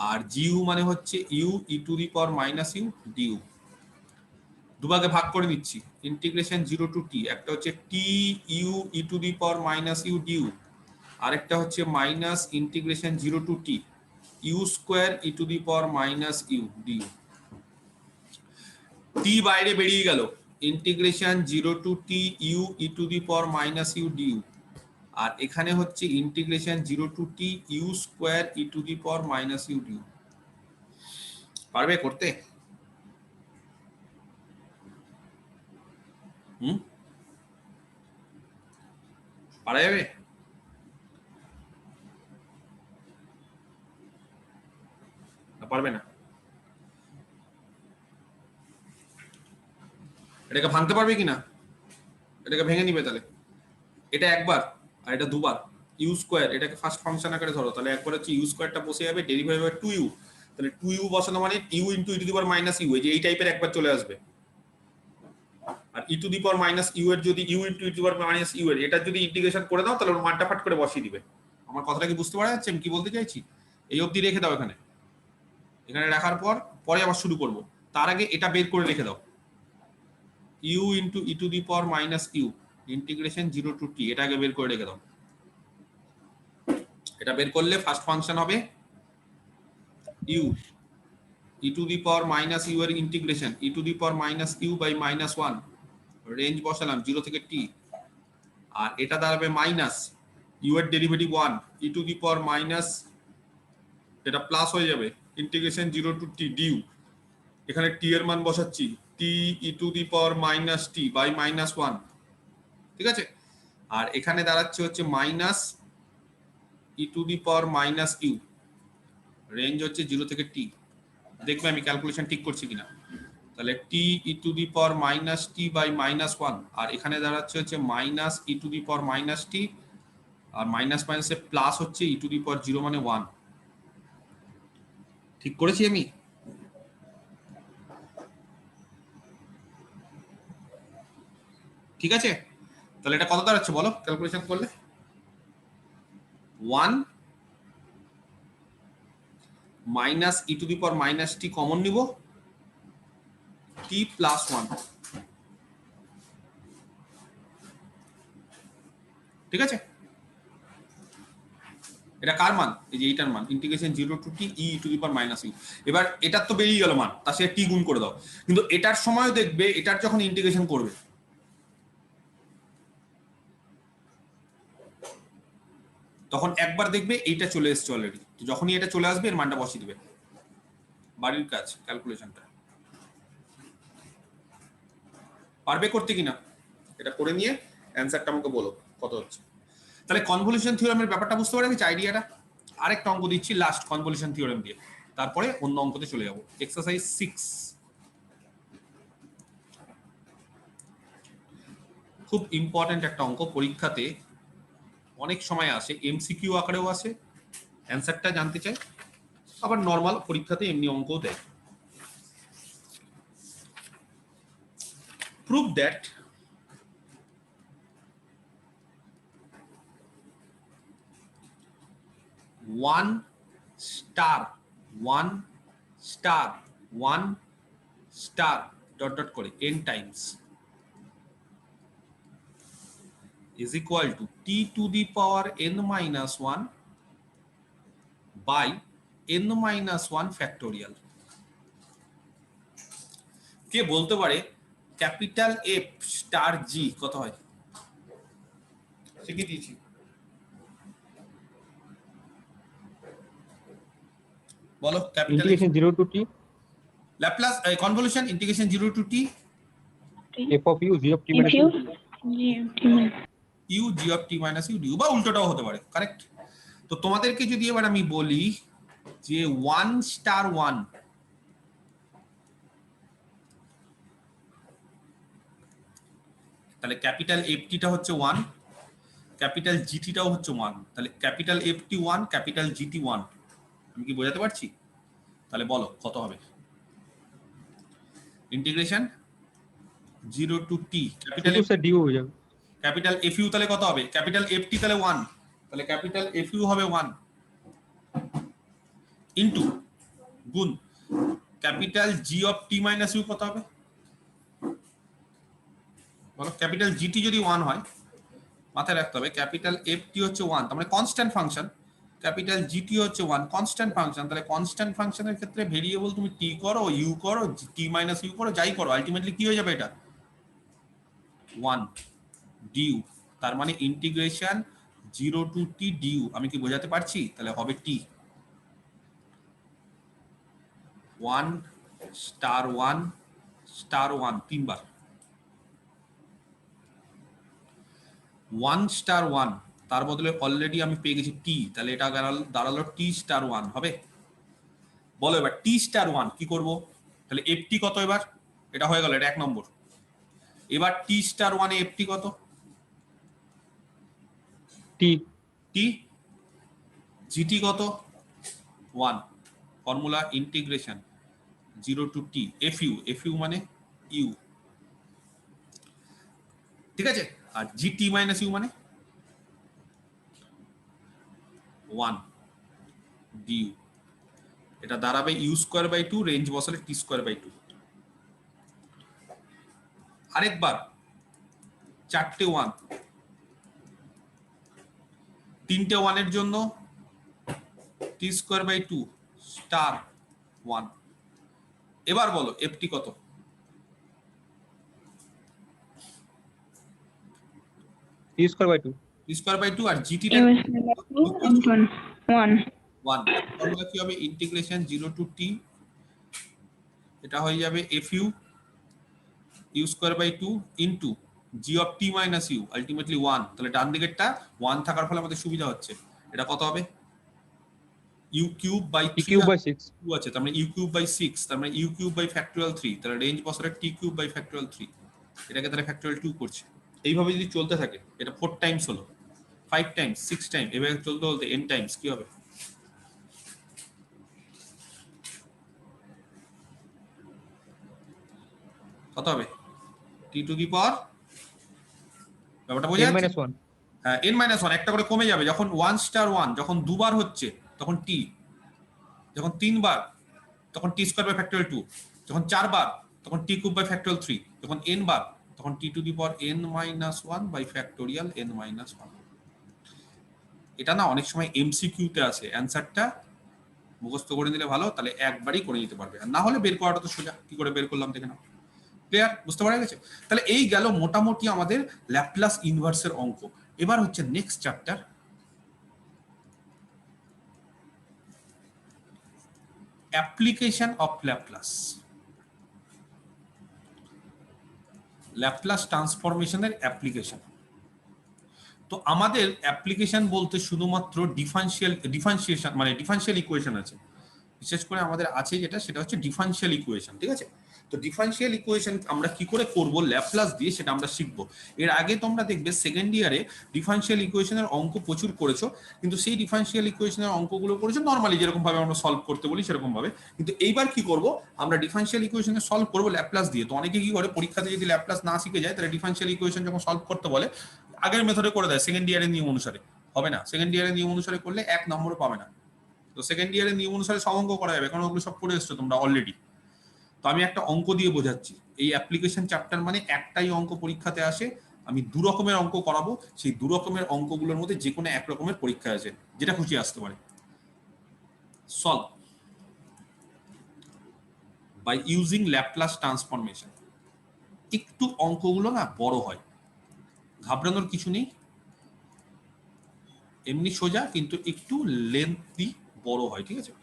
আর জিইউ মানে হচ্ছে u e to the power minus u du। দুভাগে ভাগ করে নিচ্ছি, ইন্টিগ্রেশন 0 টু t, একটা হচ্ছে t u e to the power minus u du, আরেকটা হচ্ছে minus integration 0 to t u square e to the power minus u du। t বাইরে বেরিয়ে গেল, integration 0 to t u e to the power minus u du, আর এখানে হচ্ছে integration 0 to t u square e to the power minus u du। পারবে করতে? পারা যাবে? পারবে না? এটাকে ভাঙতে পারবে কিনা? এটাকে ভেঙে নিবে, তাহলে এটা একবার আর এটা দুবার। ইউ স্কোয়ার এটাকে ফার্স্ট ফাংশন আকারে ধরো, তাহলে একবার হচ্ছে ইউ স্কোয়ারটা বসে যাবে, ডেরিভেটিভ হবে 2u, তাহলে 2u বসানো মানে u into e to the power minus U, এই যে এই টাইপের একবার চলে আসবে। আর e to the power minus you এর যদি u into e to the power minus you এর এটা যদি ইন্টিগ্রেশন করে দাও, তাহলে ওর মানটা ফাট করে বসিয়ে দিবে। আমার কথাটা কি বুঝতে পারা যাচ্ছে আমি কি বলতে চাইছি? এই অবধি রেখে দাও এখানে, এখানে রাখার পর পরে আবার শুরু করব, তার আগে এটা বের করে রেখে দাও, u into e to the power minus U integration 0 to t, এটা আগে বের করে রেখে দাও। এটা বের করলে ফার্স্ট ফাংশন হবে u e to the power minus you এর integration e to the power minus u by minus 1, range বসালাম 0 থেকে t, আর এটা দাঁড়াবে মাইনাস ইউ এর derivative 1 e to the power minus, এটা প্লাস হয়ে যাবে ইন্টিগ্রেশন 0 টু t du, এখানে t এর মান বসাচ্ছি t e to the power minus t by minus 1, ঠিক আছে? আর এখানে দাঁড়াচ্ছে হচ্ছে minus e to the power minus U, range হচ্ছে 0 থেকে t। দেখবে আমি ক্যালকুলেশন ঠিক করছি কিনা। তাহলে t e to the power minus t by minus 1, আর এখানে দাঁড়াচ্ছে হচ্ছে minus e to the power minus t, আর মাইনাস মাইনাসে প্লাস হচ্ছে e টু দি পাওয়ার 0 মানে 1। ঠিক করেছি আমি? ঠিক আছে, তাহলে এটা কত দাঁড়াচ্ছে বলো ক্যালকুলেশন করলে? 1 minus E to the power minus T common নিব, টি প্লাস 1, ঠিক আছে? এটা কার মান? এই যে এইটার মান, integration 0 to T E to the power minus U. এবার এটার তো বেরিয়ে গেল মান, তার সাথে টি গুণ করে দাও। কিন্তু এটার সময়ও দেখবে, এটার যখন ইন্টিগ্রেশন করবে তখন একবার দেখবে এইটা চলে এসছে অলরেডি। তো যখনই এটা চলে আসবে এর মানটা বসিয়ে দিবে। বাড়ির কাজ, ক্যালকুলেশনটা পারবে করতে কিনা এটা করে নিয়ে অ্যানসারটা আমাকে বলো কত হচ্ছে। তাহলে কনভলিউশন থিওরেমের ব্যাপারটা বুঝতে পারে গেছি, আইডিয়াটা। আরেকটা অঙ্ক দিচ্ছি লাস্ট কনভলিউশন থিওরেম দিয়ে, তারপরে অন্য অঙ্কতে চলে যাব। এক্সারসাইজ 6, খুব ইম্পর্টেন্ট একটা অঙ্ক, পরীক্ষাতে অনেক সময় আসে, এমসিকিউ আকারেও আসে, অ্যানসারটা জানতে চাই, আবার নর্মাল পরীক্ষাতে এমনি অঙ্কও দেয়। Prove that one star dot dot করে n times is equal to t to the power n minus 1 by n minus 1 factorial। কে বলতে পারে ক্যাপিটাল এফ স্টার জি কত হয়? শিখিয়ে দিয়েছি। বলো capital integration 0 to T Laplace convolution integration 0 to T f of u g of t minus u U G of T minus you du, বা উল্টোটাও হতে পারে, কারেক্ট। তো তোমাদেরকে যদি এবার আমি বলি যে 1 স্টার 1, তাহলে ক্যাপিটাল এফ টিটা হচ্ছে 1, ক্যাপিটাল জিটিটাও হচ্ছে 1, তাহলে ক্যাপিটাল এফ টি 1, ক্যাপিটাল জিটি 1। আমি কি বোঝাতে পারছি? তাহলে বলো কত হবে ইন্টিগ্রেশন 0 টু টি ক্যাপিটাল শুধু স্যার ডিউ হয়ে যাবে। ক্যাপিটাল এফ ইউ তাহলে কত হবে? ক্যাপিটাল এফ টি তাহলে 1, তাহলে ক্যাপিটাল এফ ইউ হবে 1 ইনটু গুণ capital G of T minus U কত হবে বলো? ক্যাপিটাল জিটি যদি 1 হয়, মাথায় রাখতে হবে ক্যাপিটাল এফ টি হচ্ছে 1, তার মানে কনস্ট্যান্ট ফাংশন, ক্যাপিটাল জিটি হচ্ছে 1 কনস্ট্যান্ট ফাংশন। তাহলে কনস্ট্যান্ট ফাংশনের ক্ষেত্রে ভেরিয়েবল তুমি টি করো, ইউ করো, টি মাইনাস ইউ করো, যাই করো, আলটিমেটলি কি হয়ে যাবে? এটা 1 ডিউ, তার মানে ইন্টিগ্রেশন 0 টু টি ডিউ। আমি কি বোঝাতে পারছি? তাহলে হবে টি 1 স্টার 1 স্টার 1 তিনবার, 1 স্টার 1, তার বদলে অলরেডি আমি পেয়ে গেছি টি, তাহলে এটা দাঁড়ালো টি স্টার 1 হবে। বলো এবার টি স্টার 1 কি করব? তাহলে এফ টি কত? এবার এটা হয়ে গেল, এটা 1 নম্বর। এবার টি স্টার 1 এ এফ টি কত? টি টি জিটি কত? 1। Formula integration 0 to T F U মানে ইউ, ঠিক আছে? আর জিটি মাইনাস ইউ মানে 1 ডিউ। এটা দাঁড়াবে ইউ স্কোয়ার বাই 2, রেঞ্জ বসালে টি স্কোয়ার বাই 2। আরেকবার 4টে 1, 3টে 1 এর জন্য টি স্কোয়ার বাই 2 স্টার 1। এবার বলো এফটি কত? T square by 2 t square by 2 আর জিটিটা 1 1। ফর্মুলা কি হবে? ইন্টিগ্রেশন 0 টু টি, এটা হয়ে যাবে f u u square by 2 into g of T minus u, ultimately 1। তাহলে ডান দিকেরটা 1 থাকার ফলে আমাদের সুবিধা হচ্ছে। এটা কত হবে? U cube by T cube by 6 2 আছে, তার মানে ইউ কিউব বাই 6, তার মানে ইউ কিউব বাই ফ্যাক্টরিয়াল 3, তাহলে রেঞ্জ বসালে টি কিউব বাই ফ্যাক্টরিয়াল 3, এটাকে তাহলে ফ্যাক্টরিয়াল 2 করছে। এইভাবে যদি চলতে থাকে, এটা 4 টাইমস হলো, 5 টাইমস, 6 টাইম, এভাবে চলতে চলতে n টাইমস কি হবে? কত হবে? টি টু দি পাওয়ার, ব্যাপারটা বোঝা n যাচ্ছে? 1 হ্যাঁ, n মাইনাস 1 একটা করে কমে যাবে। যখন 1 স্টার 1 যখন দুবার হচ্ছে তখন টি, যখন 3 বার তখন টি স্কয়ার বাই ফ্যাক্টরিয়াল 2, যখন 4 বার তখন টি কিউব বাই ফ্যাক্টরিয়াল 3, যখন n বার তখন t to the power n minus 1 by factorial n minus 1। এটা না অনেক সময় এমসিকিউ তে আছে, অ্যানসারটা মুখস্থ করে নিলে ভালো, তাহলে একবারই করে নিতে পারবে, আর না হলে বের করাটা তো সোজা, কি করে বের করলাম দেখে নাও। ক্লিয়ার? বুঝতে পারা গেছে? তাহলে এই গেল মোটামুটি আমাদের ল্যাপ্লাস ইনভার্সের অঙ্ক। এবার হচ্ছে next chapter, application of Laplace, Laplace ট্রান্সফরমেশনের অ্যাপ্লিকেশন। তো আমাদের অ্যাপ্লিকেশন বলতে শুধুমাত্র ডিফারেন্সিয়েশন মানে ডিফারেন্সিয়াল ইকুয়েশন আছে, বিশেষ করে আমাদের আছে যেটা, সেটা হচ্ছে ডিফারেন্সিয়াল ইকুয়েশন। ঠিক আছে? তো ডিফারেন্সিয়াল ইকুয়েশন আমরা কি করে করব ল্যাপ্লাস দিয়ে, সেটা আমরা শিখবো। এর আগে তোমরা দেখবে সেকেন্ড ইয়ারে ডিফারেন্সিয়াল ইকুয়েশনের অঙ্ক প্রচুর করেছো, কিন্তু সেই ডিফারেন্সিয়াল ইকুয়েশনের অঙ্কগুলো করেছো নর্মালি যেরকম ভাবে আমরা সলভ করতে বলি সেরকম ভাবে। কিন্তু এইবার কি করব, আমরা ডিফারেন্সিয়াল ইকুয়েশনে সলভ করব ল্যাপ্লাস দিয়ে। তো অনেকে কি করে, পরীক্ষাতে যদি ল্যাপ্লাস না শিখে যায়, তাহলে ডিফারেন্সিয়াল ইকুয়েশন যখন সলভ করতে বলে আগের মেথডে করে দেয়, সেকেন্ড ইয়ারের নিয়ম অনুসারে হবে না। সেকেন্ড ইয়ারের নিয়ম অনুসারে করলে 1 নম্বরও পাবে না। তো সেকেন্ড ইয়ারের নিয়ম অনুসারে সব অঙ্ক করা যাবে, কারণ ওগুলো সব পড়ে এসছো তোমরা অলরেডি। তো আমি একটা অঙ্ক দিয়ে বোঝাচ্ছি। এই অ্যাপ্লিকেশন চ্যাপ্টার মানে একটাই অঙ্ক পরীক্ষাতে আসে, আমি 2 রকমের অঙ্ক করাবো, সেই 2 রকমের অঙ্কগুলোর মধ্যে যে কোনো 1 রকমের পরীক্ষা আছে, যেটা খুশি আসতে পারে। Solve by using Laplace transformation. একটু অঙ্কগুলো না বড় হয়, ঘাবড়ানোর কিছু নেই, এমনি সোজা কিন্তু একটু লেন্থি বড় হয়। ঠিক আছে?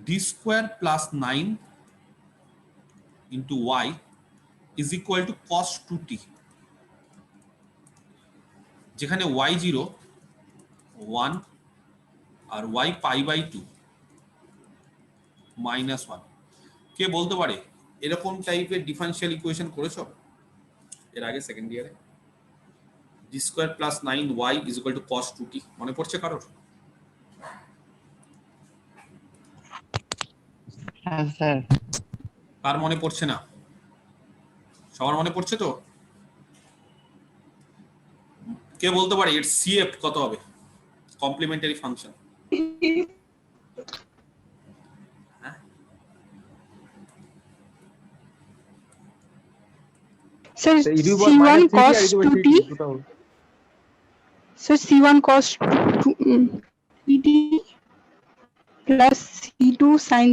d square plus 9 into y is equal to cos 2t, যেখানে y0 1 R y pi by 2 minus 1। কে বলতে পারে এরকম টাইপের ডিফারেন্সিয়াল ইকুয়েশন করেছো এর আগে সেকেন্ড ইয়ারে? d square plus 9y is equal to cos 2t মনে পড়ছে কারোর? হ্যাঁ স্যার। কার মনে পড়ছে না? সবার মনে পড়ছে তো? কে বলতে পারে এর সিএফ কত হবে? Complementary function. Sir C1 cos 2t, sir C1 cos 2t plus C2 sin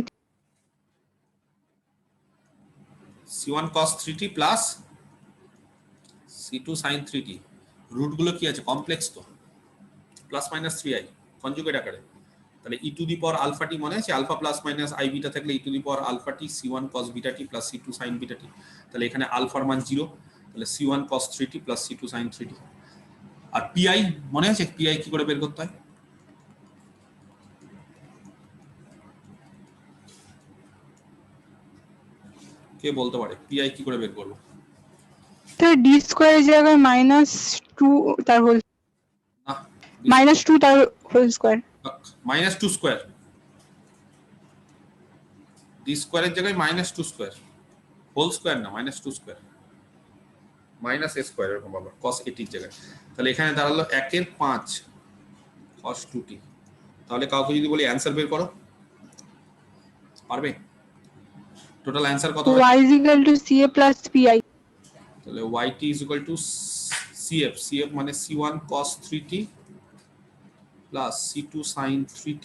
C1 cos 3t plus C2 sin 3t। Root গুলো কি আছে? কমপ্লেক্স তো, প্লাস মাইনাস 3i কনজুগেট আকারে। তাহলে e to the power alpha T মনে আছে, alpha plus minus i beta থাকলে e to the power alpha T C1 cos beta T plus C2 sin beta T. তাহলে এখানে আলফার মান 0, তাহলে C1 cos 3t plus C2 sin 3t। আর pi মনে আছে, pi কি করে বের করতে হয়? কে বলতে পারে pi কি করে বের করব? স্যার d স্কয়ার এর জায়গায় -2 তার হোল, না, -2 তার হোল স্কয়ার, -2 স্কয়ার। d স্কয়ারের জায়গায় -2 স্কয়ার, হোল স্কয়ার না, -2 স্কয়ার, -a স্কয়ার এরকম আবার cos 80 এর জায়গায়। তাহলে এখানে দাঁড়ালো 1 এর 5 cos 2t। তাহলে কাউকে যদি বলি অ্যানসার বের করো, পারবে? টোটাল অ্যানসার কত হবে? y is equal to ca plus pi। তাহলে yt is equal to cf, cf মানে c1 cos 3t plus c2 sin 3t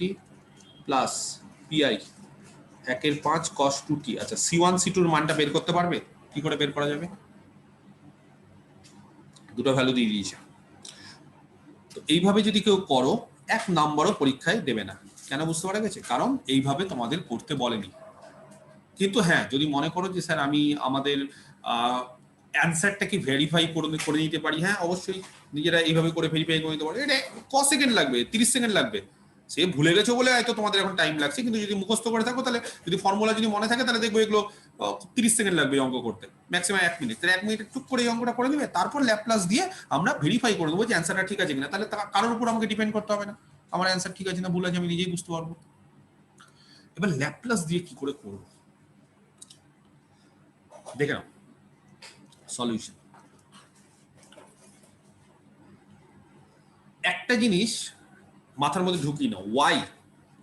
plus pi 1 এর 5 cos 2t। আচ্ছা c1 c2 এর মানটা বের করতে পারবে? কি করে বের করা যাবে? দুটো ভ্যালু দিয়ে দিয়েছে। তো এইভাবে যদি কেউ করো 1 নম্বরও পরীক্ষায় দেবে না। কেন বুঝতে পারা গেছে? কারণ এইভাবে তোমাদের করতে বলেনি। কিন্তু হ্যাঁ, যদি মনে করো যে স্যার আমি আমাদের অ্যানসারটাকে ভেরিফাই করে নিতে পারি, হ্যাঁ অবশ্যই নিজেরা এইভাবে করে ভেরিফাই করে নিতে পারো। এটা ক সেকেন্ড লাগবে? 30 সেকেন্ড লাগবে। সে ভুলে গেছো বলে হয়তো তোমাদের এখন টাইম লাগছে, কিন্তু যদি মুখস্থ করে থাকো, তাহলে যদি ফর্মুলা যদি মনে থাকে, তাহলে দেখবো এগুলো 30 সেকেন্ড লাগবে অঙ্ক করতে, ম্যাক্সিমাম 1 মিনিট। তাহলে 1 মিনিটে টুক করে এই অঙ্কটা করে দেবে, তারপর ল্যাপ্লাস দিয়ে আমরা ভেরিফাই করে দেবো যে অ্যানসারটা ঠিক আছে কিনা। তাহলে কারোর উপর আমাকে ডিপেন্ড করতে হবে না, আমার অ্যানসার ঠিক আছে না ভুল আছে আমি নিজেই বুঝতে পারবো। এবার ল্যাপ্লাস দিয়ে কি করে করবো দেখে নাও। সলিউশন, একটা জিনিস মাথার মধ্যে ঢুকিয়ে নাও, ওয়াই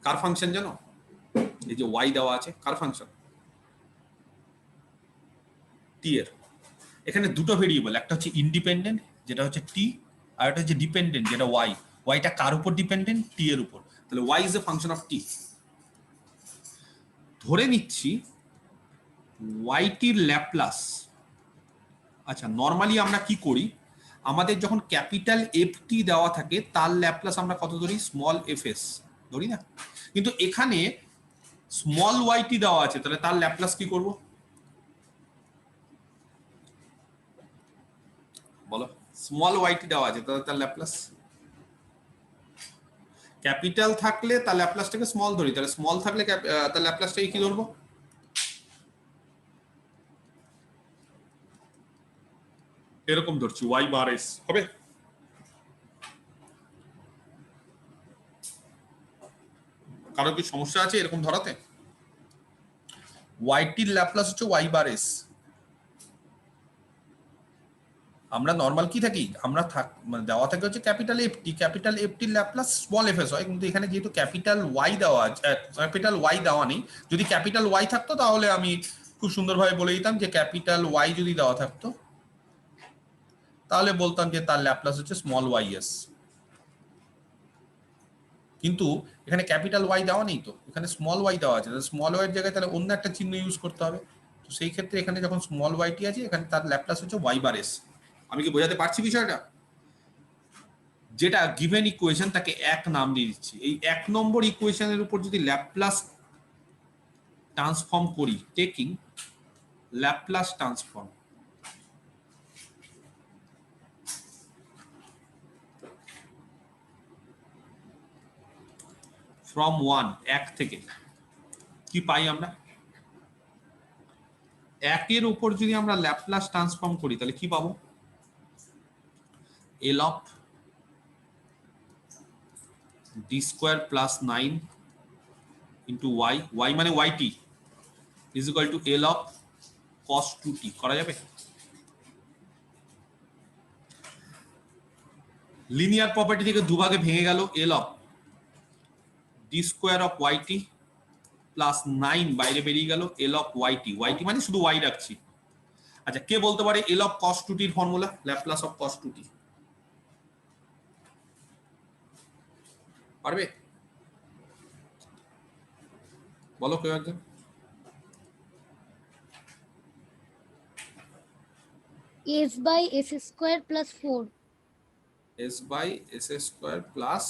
কার ফাংশন জানো? এই যে ওয়াই দেওয়া আছে কার ফাংশন? টি এর। এখানে দুটো ভেরিয়েবল, একটা হচ্ছে ইন্ডিপেন্ডেন্ট যেটা হচ্ছে টি, আর এটা হচ্ছে ডিপেন্ডেন্ট যেটা ওয়াই। ওয়াইটা কার উপর ডিপেন্ডেন্ট? টি এর উপর। তাহলে y is a function of t. ধরে নিচ্ছি ওয়াইটির ল্যাপ্লাস। আচ্ছা, নর্মালি আমরা কি করি, আমাদের যখন ক্যাপিটাল এফ টি দেওয়া থাকে তার ল্যাপ্লাস আমরা কত ধরি? স্মল এফ এস ধরি না? কিন্তু এখানে স্মল ওয়াইটি দেওয়া আছে, তাহলে তার ল্যাপ্লাস কি করব বলো? স্মল ওয়াইটি দেওয়া আছে, তাহলে তার ল্যাপ্লাস, ক্যাপিটাল থাকলে তার ল্যাপ্লাসটাকে স্মল ধরি, তাহলে স্মল থাকলে তার ল্যাপ্লাসটাকে কি ধরবো? এরকম ধরছি, ওয়াই বার এস হবে। কারো কি সমস্যা আছে এরকম ধরাতে? ওয়াইটির ল্যাপ্লাস হচ্ছে ওয়াই বার এস। আমরা নর্মাল কি থাকি, আমরা মানে দেওয়া থাকে হচ্ছে ক্যাপিটাল এফ টি, ক্যাপিটাল এফ টির ল্যাপ্লাস স্মল এফ এস হয়, কিন্তু এখানে যেহেতু ক্যাপিটাল ওয়াই দেওয়া আছে, ক্যাপিটাল ওয়াই দেওয়া নেই। যদি ক্যাপিটাল ওয়াই থাকতো তাহলে আমি খুব সুন্দরভাবে বলে দিতাম যে ক্যাপিটাল ওয়াই যদি দেওয়া থাকতো তাহলে বলতাম যে তার ল্যাপ্লাস হচ্ছে স্মল ওয়াই এস। কিন্তু এখানে ক্যাপিটাল ওয়াই দেওয়া নেই, তো এখানে স্মল ওয়াই দেওয়া আছে, স্মল ওয়াই এর জায়গায় তাহলে অন্য একটা চিহ্ন ইউজ করতে হবে। তো সেই ক্ষেত্রে এখানে যখন স্মল ওয়াইটি আছে, এখানে তার ল্যাপ্লাস হচ্ছে ওয়াই বার এস। আমি কি বোঝাতে পারছি বিষয়টা? যেটা গিভেন ইকুয়েশন তাকে এক নাম দিয়ে দিচ্ছি। এই 1 নম্বর ইকুয়েশনের উপর যদি ল্যাপ্লাস ট্রান্সফর্ম করি, টেকিং ল্যাপ্লাস ট্রান্সফর্ম ফ্রম 1, 1 থেকে, কি পাই আমরা? 1 এর উপর যদি আমরা ল্যাপ্লাস ট্রান্সফর্ম করি তাহলে কি পাবো? L of D square plus 9 into y, y মানে yt, is equal to L of cos 2t। করা যাবে? লিনিয়ার প্রপার্টি থেকে দুভাগে ভেঙে গেল। L of D square of yt plus 9 বাইরে বেরিয়ে গেল, এল অফ ওয়াইটি, ওয়াইটি মানে শুধু ওয়াই রাখছি। আচ্ছা, কে বলতে পারে এল অফ কস 2t এর formula? Laplace of cos 2t পারবে? বলো কেউ একজন। s by s square plus 4। s by s square plus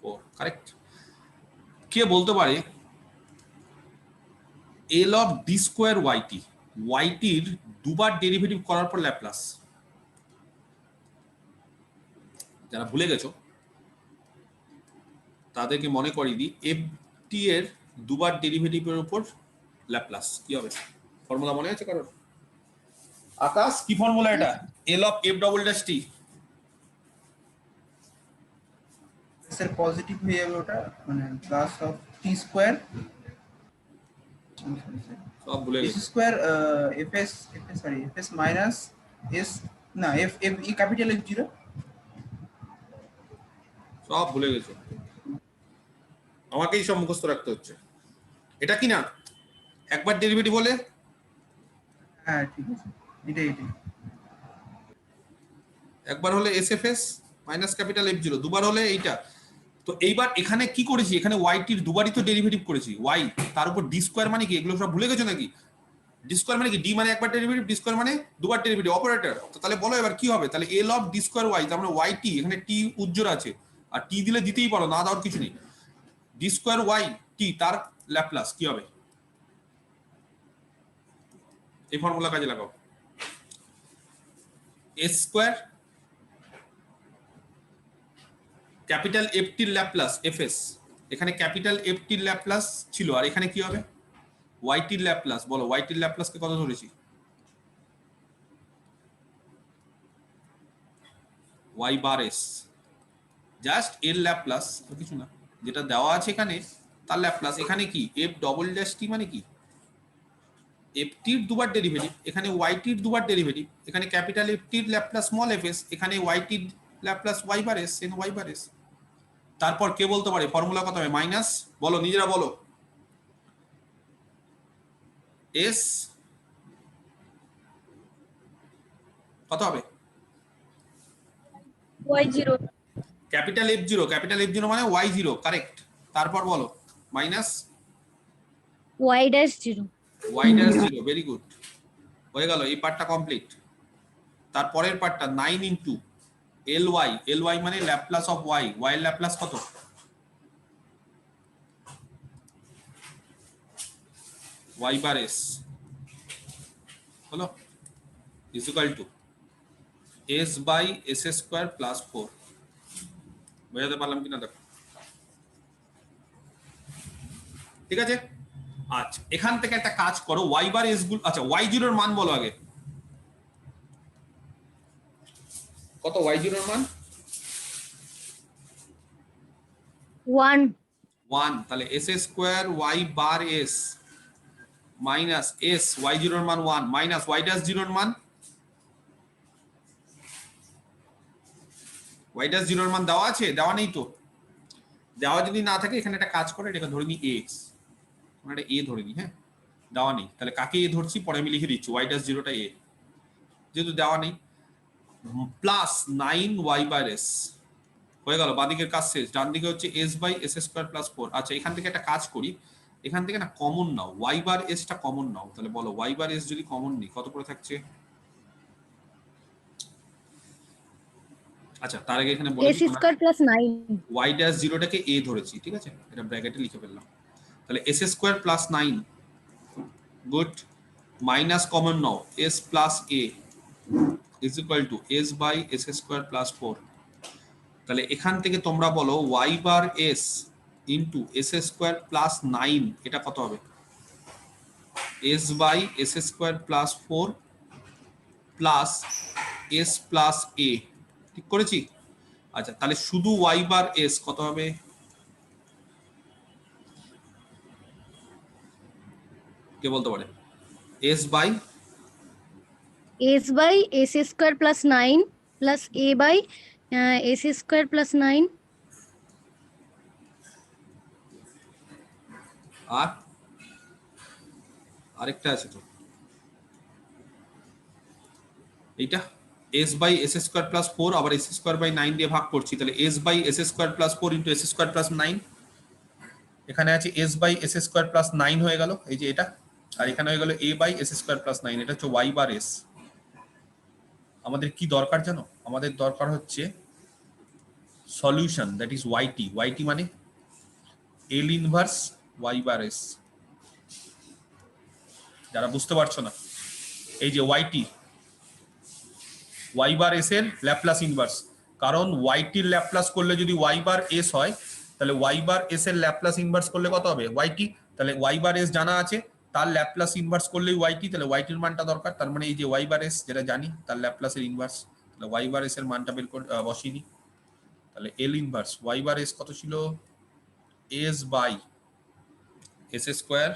4, correct. কে বলতে পারে L of D square yt, ওয়াইটির দুবার ডেরিভেটিভ করার পর ল্যাপ্লাস? যারা ভুলে গেছো তাদেরকে মনে করিয়ে দিই, এফ টি এর দুবার ডেরিভেটিভের উপর ল্যাপ্লাস কি হবে? ফর্মুলা মনে আছে কারোর? আকাশ, কি ফর্মুলা এটা? এল of F double dash T. Sir positive হয়ে যাবে ওটা, মানে প্লাস অফ টি স্কয়ার, সব ভুলে এস গেছি, square fs sorry fs minus s, না f f e capital f 0। সব ভুলে গেছো, আমাকেই সব মুখস্থ রাখতে হচ্ছে। এটা কি না একবার ডেরিভেটিভ হলে? হ্যাঁ ঠিক আছে, এটাই। একবার হলে এসএফএস মাইনাস ক্যাপিটাল এফ 0, দুবার হলে এইটা। তো এইবার এখানে কি করেছি, এখানে ওয়াইটির দুবারই তো ডেরিভেটিভ করেছি, ওয়াই তার উপর ডি স্কোয়ার মানে কি? এগুলো সব ভুলে গেছো নাকি? ডি স্কোয়ার মানে কি? ডি মানে একবার ডেরিভেটিভ, ডি স্কোয়ার মানে দুবার ডেরিভেটিভ, অপারেটর। তো তাহলে বলো এবার কি হবে? তাহলে L of D square Y, তার মানে ওয়াইটি, এখানে টি উজ্জ্বল আছে, আর টি দিলে দিতেই পারো, না দেওয়ার কিছু নেই। ডি স্কোয়ার ওয়াই টি, তার ল্যাপ্লাস কি হবে? এই ফর্মুলা কাজে লাগাও। এস স্কোয়ার ক্যাপিটাল এফ টির ল্যাপ্লাস এফএস, এখানে ক্যাপিটাল এফ টির ল্যাপ্লাস ছিল, আর এখানে কি হবে? ওয়াই টির ল্যাপ্লাস। বলো ওয়াই টির ল্যাপ্লাসকে কত ধরেছি? ওয়াই বার এস, জাস্ট এর ল্যাপ্লাস, আর কিছু না। যেটা দেওয়া আছে এখানে তার ল্যাপ্লাস। এখানে কি এফ ডবল ড্যাশ টি মানে কি? এফ টির দুবার ডেরিভেটিভ, এখানে ওয়াই টির দুবার ডেরিভেটিভ, এখানে ক্যাপিটাল এফ টির ল্যাপ্লাস স্মল এফ এস, এখানে ওয়াই টির Laplace Y bar S, N Y bar S. তারপর কে বলতে পারে ফর্মুলা কত হবে? মাইনাস, বলো নিজেরা বলো, এস কত হবে? y0 ক্যাপিটাল F0 মানে y0 কারেক্ট। তারপর বলো minus y dash 0 y'0 very good, হয়ে গেল এই পার্টটা কমপ্লিট। তারপরের পার্টটা 9 ইনটু ly মানে ল্যাপ্লাস অফ y, y এর ল্যাপ্লাস কত? y বার s হলো is equal to s by s square plus 4। বোঝাতে পারলাম কিনা দেখো, ঠিক আছে। আচ্ছা এখান থেকে একটা কাজ করো, y বার s গুলো, আচ্ছা y0 এর মান বলো আগে, কত y0 এর মান? 1 1, তাহলে s square y bar s minus s y0 এর মান 1 মাইনাস y ড্যাশ 0 এর মান, y ড্যাশ 0 এর মান দেওয়া আছে? দেওয়া নেই তো। দেওয়া যদি না থাকে এখানে একটা কাজ করে, এটাকে ধরে নি x, আমরা এটা a ধরে নি, হ্যাঁ দেওয়া নেই, তাহলে কাকে a ধরছি পরে আমি লিখে দিচ্ছি, y ড্যাশ 0টা a, যেহেতু দেওয়া নেই। প্লাস 9 y বার s হয়ে গেল, বাদিকের কাজ শেষ। ডান দিকে হচ্ছে s by s square plus 4। আচ্ছা এখান থেকে একটা কাজ করি, এখান থেকে না কমন নাও, y বার s টা কমন নাও, তাহলে বলো y বার s যদি কমন নিই কত পড়ে থাকছে? আচ্ছা তার আগে এখানে বলে s square plus 9 y dash 0টাকে a ধরেছি, ঠিক আছে, এটা ব্র্যাকেটে লিখে ফেললাম। তাহলে s square plus 9 good, minus common নাও s plus a is equal to s by s square plus 4। তাহলে এখান থেকে তোমরা বলো y bar s into s square plus 9 এটা কত হবে? s by s square plus 4 plus s plus a, ঠিক করেছি? আচ্ছা তাহলে শুধু y বার s কত হবে? কে বলতে পারে? s by s square plus 9 plus a by s square plus 9 আর আরেকটা আছে তো এইটা s by s square plus 4 আবার s স্কয়ার বাই 9 দিয়ে ভাগ করছি, তাহলে s by s square plus 4 into s square plus 9, এখানে আছে s by s square plus 9 হয়ে গেল, এই যে এটা, আর এখানে হয়ে গেল a by s square plus 9, এটা হচ্ছে y বার s। আমাদের কি দরকার জানো? আমাদের দরকার হচ্ছে সলিউশন, দ্যাট ইজ yt মানে l inverse y bar s। যারা বুঝতে পারছো না, এই যে yt y বার s এর ল্যাপ্লাস ইনভার্স, কারণ yt এর ল্যাপ্লাস করলে যদি y বার s হয়, তাহলে y বার s এর ল্যাপ্লাস ইনভার্স করলে কত হবে? yt। তাহলে y বার s জানা আছে, তার ল্যাপ্লাস ইনভার্স করলেই yt, তাহলে yt এর মানটা দরকার, তার মানে এই যে y বার s যেটা জানি তার ল্যাপ্লাসের ইনভার্স, তাহলে y বার s এর মানটা বের করে বসিয়ে নিই। তাহলে l inverse y bar s কত ছিল? s by s square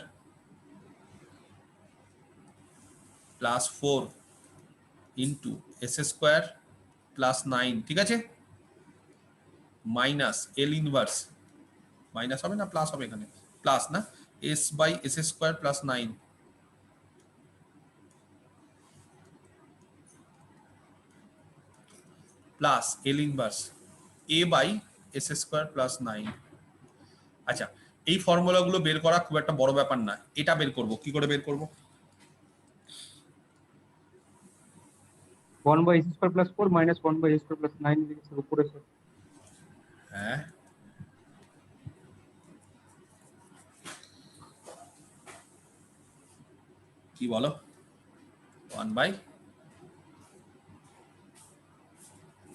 plus 4 into s square plus 9, ঠিক আছে, মাইনাস l ইনভার্স, মাইনাস হবে না প্লাস হবে? এখানে প্লাস না, s by s square plus 9 plus l inverse a by s square plus 9। আচ্ছা এই ফর্মুলাগুলো বের করা খুব একটা বড় ব্যাপার না, এটা বের করব, কি করে বের করব? 1 by s square plus 4 minus 1 by s square plus 9 is উপরে স্যার। হ্যাঁ কি বলো? 1 বাই,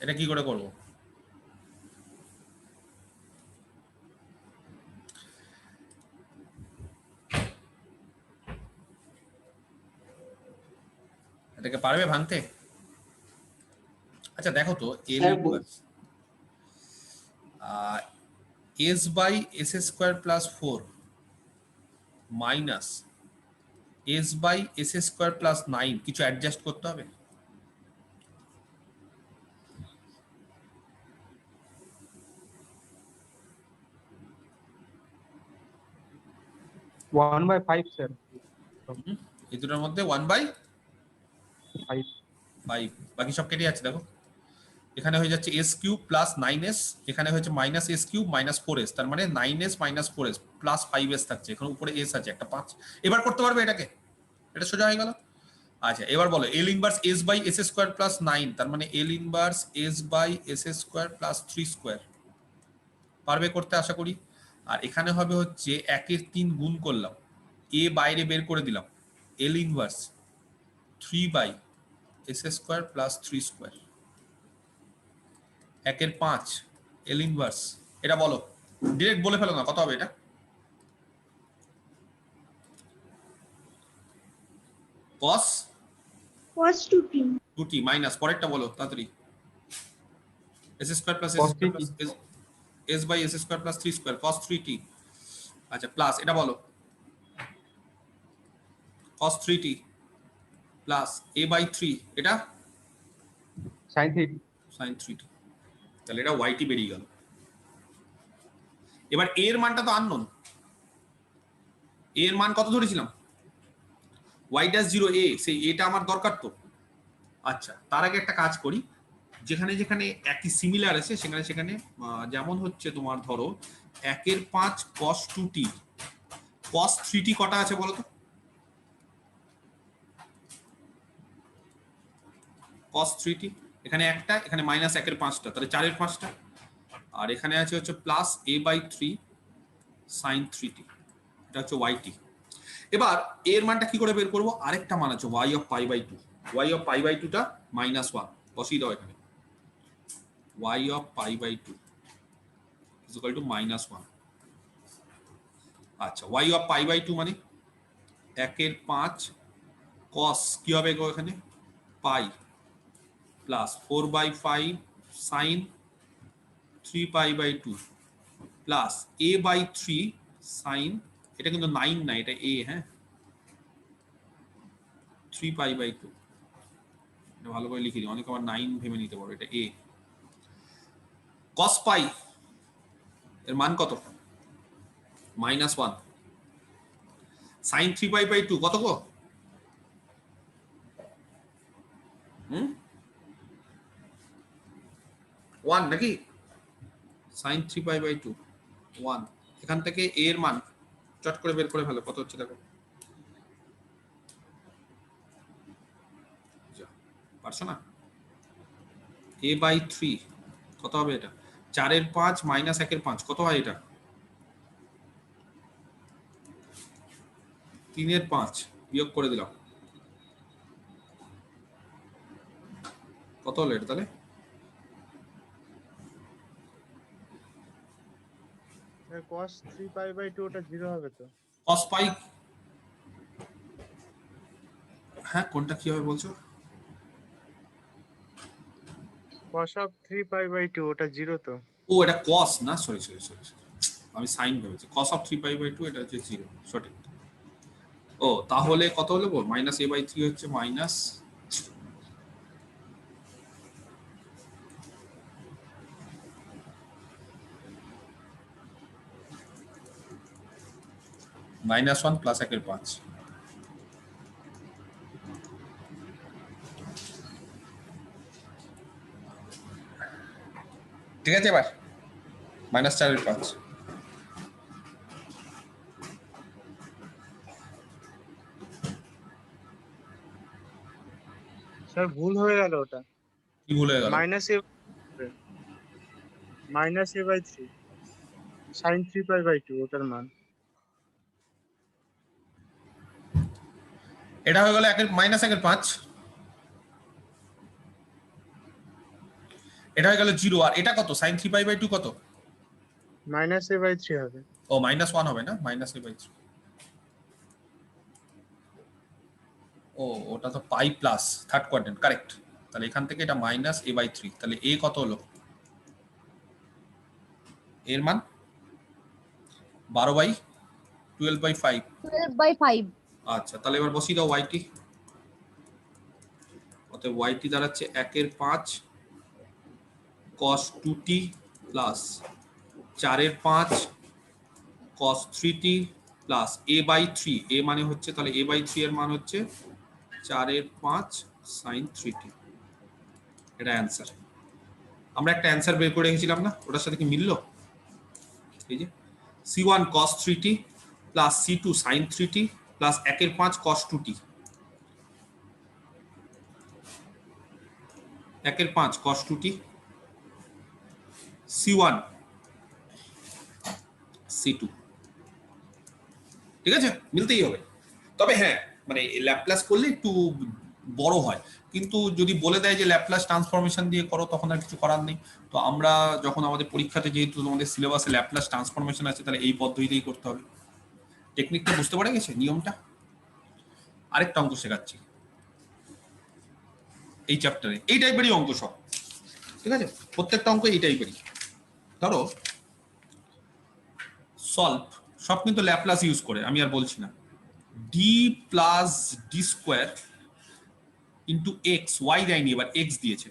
এটা কি করে করব? এটাকে পারবে ভাঙতে? আচ্ছা দেখো তো l inverse s by s square plus 4 minus s by s square plus 9 কিছু অ্যাডজাস্ট করতে হবে। 1 by 5 স্যার। এই দুটোর মধ্যে 1 বাই 5 5, বাকি সব কেটে যাচ্ছে দেখো। এখানে হয়ে যাচ্ছে এস কিউব প্লাস 9s, এখানে হয়েছে minus S cube minus 4s, তার মানে 9s minus 4s plus 5s থাকছে, এখানে উপরে এস আছে একটা 5। এবার করতে পারবে এটাকে, এটা সোজা হয়ে গেল। আচ্ছা এবার বলো L inverse S by S square plus 9, তার মানে L inverse S by S square plus 3 square, পারবে করতে আশা করি। আর এখানে হবে হচ্ছে 1-এর 3 গুণ করলাম, এ বাইরে বের করে দিলাম, L inverse 3 by S square plus 3 square, 1-এর 5 এল ইনভার্স, এটা বলো ডিরেক্ট বলে ফেলো না কত হবে এটা। cos cos 2t 2t minus পরেরটা বলো তাড়াতাড়ি, S square plus Cos 3t S by S square plus 3 square cos 3t। আচ্ছা প্লাস এটা বলো cos 3t plus a by 3, এটা sin 3t sin 3t, তাহলে এটা yt বেরিয়ে গেল। এবার a এর মানটা তো আননোন, a এর মান কত ধরেছিলাম y dash 0 a, সেই এটা আমার দরকার তো। আচ্ছা তার আগে একটা কাজ করি, যেখানে যেখানে একই সিমিলার আছে সেখানে সেখানে যেমন হচ্ছে তোমার ধরো 1-এর 5 cos 2t, cos 3t কটা আছে বলো তো, cos 3t এখানে একটা, এখানে মাইনাস 1-এর 5টা, তাহলে 4-এর 5টা, আর এখানে আছে হচ্ছে plus a by 3 sin 3t, এটা হচ্ছে yt। এবার এর মানটা কি করে বের করবো, আরেকটা মান আছে y of pi by 2, y of pi by 2টা -1 বসিয়ে দাও এখানে, y of pi by 2 is equal to -1। আচ্ছা y of pi by 2 মানে 1-এর 5 cos কি হবে গো এখানে পাই plus 4/5 sin 3 pi by 2 plus a by 3 sin, এটা কিন্তু 9 না, এটা a, হ্যাঁ 3 pi by 2, এটা ভালো করে লিখে দিই, অনেকে আবার 9 ভেবে নিতে পারো, এটা a। cos pi এর মান কত -1, sin 3 pi by 2 কত গো 1 নাকি, sin 3 pi by 2 1, এখান থেকে a এর মান চট করে বের করে ফেলো কত হচ্ছে দেখো, পারছো না, a by 3 কত হবে এটা, 4-এর 5 মাইনাস 1-এর 5 কত হয় এটা, 3-এর 5 বিয়োগ করে দিলাম, কত হলো এটা তাহলে, cos 3 pi by 2 ওটা 0 হবে তো, cos pi, হ্যাঁ কোনটা কি হবে বলছো, cos of 3 pi by 2 ওটা 0 তো, ও এটা cos না, সরি আমি sin ভেবেছি, cos of 3 pi by 2 এটা হচ্ছে 0, সঠিক। ও তাহলে কত হলো গো, -a by 3 হচ্ছে মাইনাস -1 প্লাস 1-এর 5, ঠিক আছে। এবার -4-এর 5, স্যার ভুল হয়ে গেল ওটা, কি ভুলে গেল, -a by 3 sin 3 pi by 2 ওটার মান, এটা হয়ে গেল -1-এর 5, এটা হয়ে গেল 0, আর এটা কত sin 3 pi by 2 কত, -a by 3 হবে, ও -1 হবে না, -a by 3, ও ওটা তো পাই প্লাস থার্ড কোয়াড্রেন্ট, কারেক্ট। তাহলে এখান থেকে এটা -a by 3, তাহলে a কত হলো, এর মান 12/5, 12/5। আচ্ছা তাহলে এবার বসিয়ে দাও yt, অতএব yt দাঁড়াচ্ছে 1-এর 5 cos 2t প্লাস 4-এর 5 cos 3t plus a by 3, a মানে হচ্ছে তাহলে a by 3 এর মান হচ্ছে 4-এর 5 sin 3t, এটা অ্যান্সার। আমরা একটা অ্যান্সার বের করে রেখেছিলাম না, ওটার সাথে কি মিললো? এই যে c1 cos 3t plus c2 sin 3t plus 1/5 cos 2t, 1/5 cos 2t, c1 c2, ঠিক আছে, মিলতেই হবে। তবে হ্যাঁ মানে ল্যাপ্লাস করলে একটু বড় হয়, কিন্তু যদি বলে দেয় যে ল্যাপ্লাস ট্রান্সফরমেশন দিয়ে করো তখন আর কিছু করার নেই। তো আমরা যখন আমাদের পরীক্ষাতে যেহেতু আমাদের সিলেবাসে ল্যাপ্লাস ট্রান্সফরমেশন আছে, তাহলে এই পদ্ধতিতেই করতে হবে। টেকনিকটা বুঝতে পারা গেছে, নিয়মটা? আরেকটা অঙ্ক শেখাচ্ছি এই চ্যাপ্টারে, এই টাইপেরই অঙ্ক সব, ঠিক আছে, প্রত্যেকটা অঙ্ক এই টাইপেরই। ধরো সলভ, সব কিন্তু ল্যাপ্লাস ইউজ করে, আমি আর বলছি না। D plus D square into X, Y দেয়নি, এবার এক্স দিয়েছে,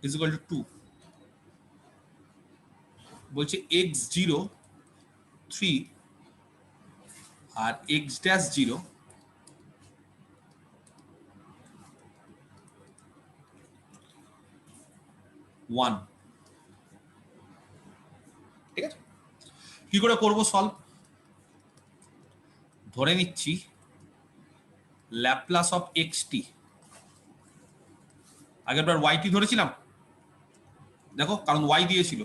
ইজ ইকুয়াল টু 2। বলছে এক্স 0 3 আর এক্স ড্যাশ 0 1, ঠিক আছে। কি করে করবো সলভ? ধরে নিচ্ছি ল্যাপ্লাস অফ এক্স টি, আগেরবার ওয়াই টি ধরেছিলাম, দেখো কারণ ওয়াই দিয়েছিল,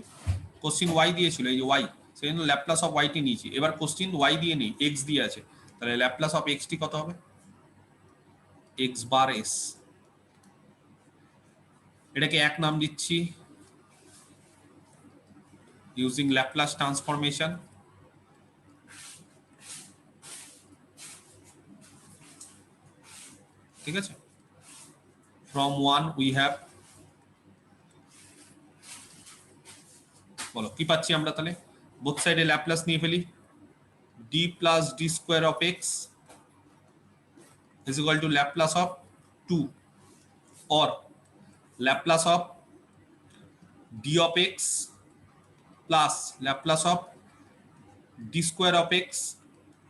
কোশ্চিন ওয়াই দিয়েছিল, এই যে ওয়াই, সেই জন্য ল্যাপ্লাস অফ ওয়াই টি নিয়েছি। এবার কোশ্চিন ওয়াই দিয়ে নেই, এক্স দিয়ে আছে, তাহলে ল্যাপ্লাস অফ এক্স টি কত হবে? এক্স বার এস, এটাকে এক নাম দিচ্ছি ইউজিং ল্যাপ্লাস ট্রান্সফরমেশন। ঠিক আছে, from 1 we have, বলো কি পাচ্ছি আমরা তাহলে? বোথ সাইডে ল্যাপ্লাস নিয়ে ফেলি, d plus d square of x is equal to Laplace of 2 or Laplace of d of x plus Laplace of d square of x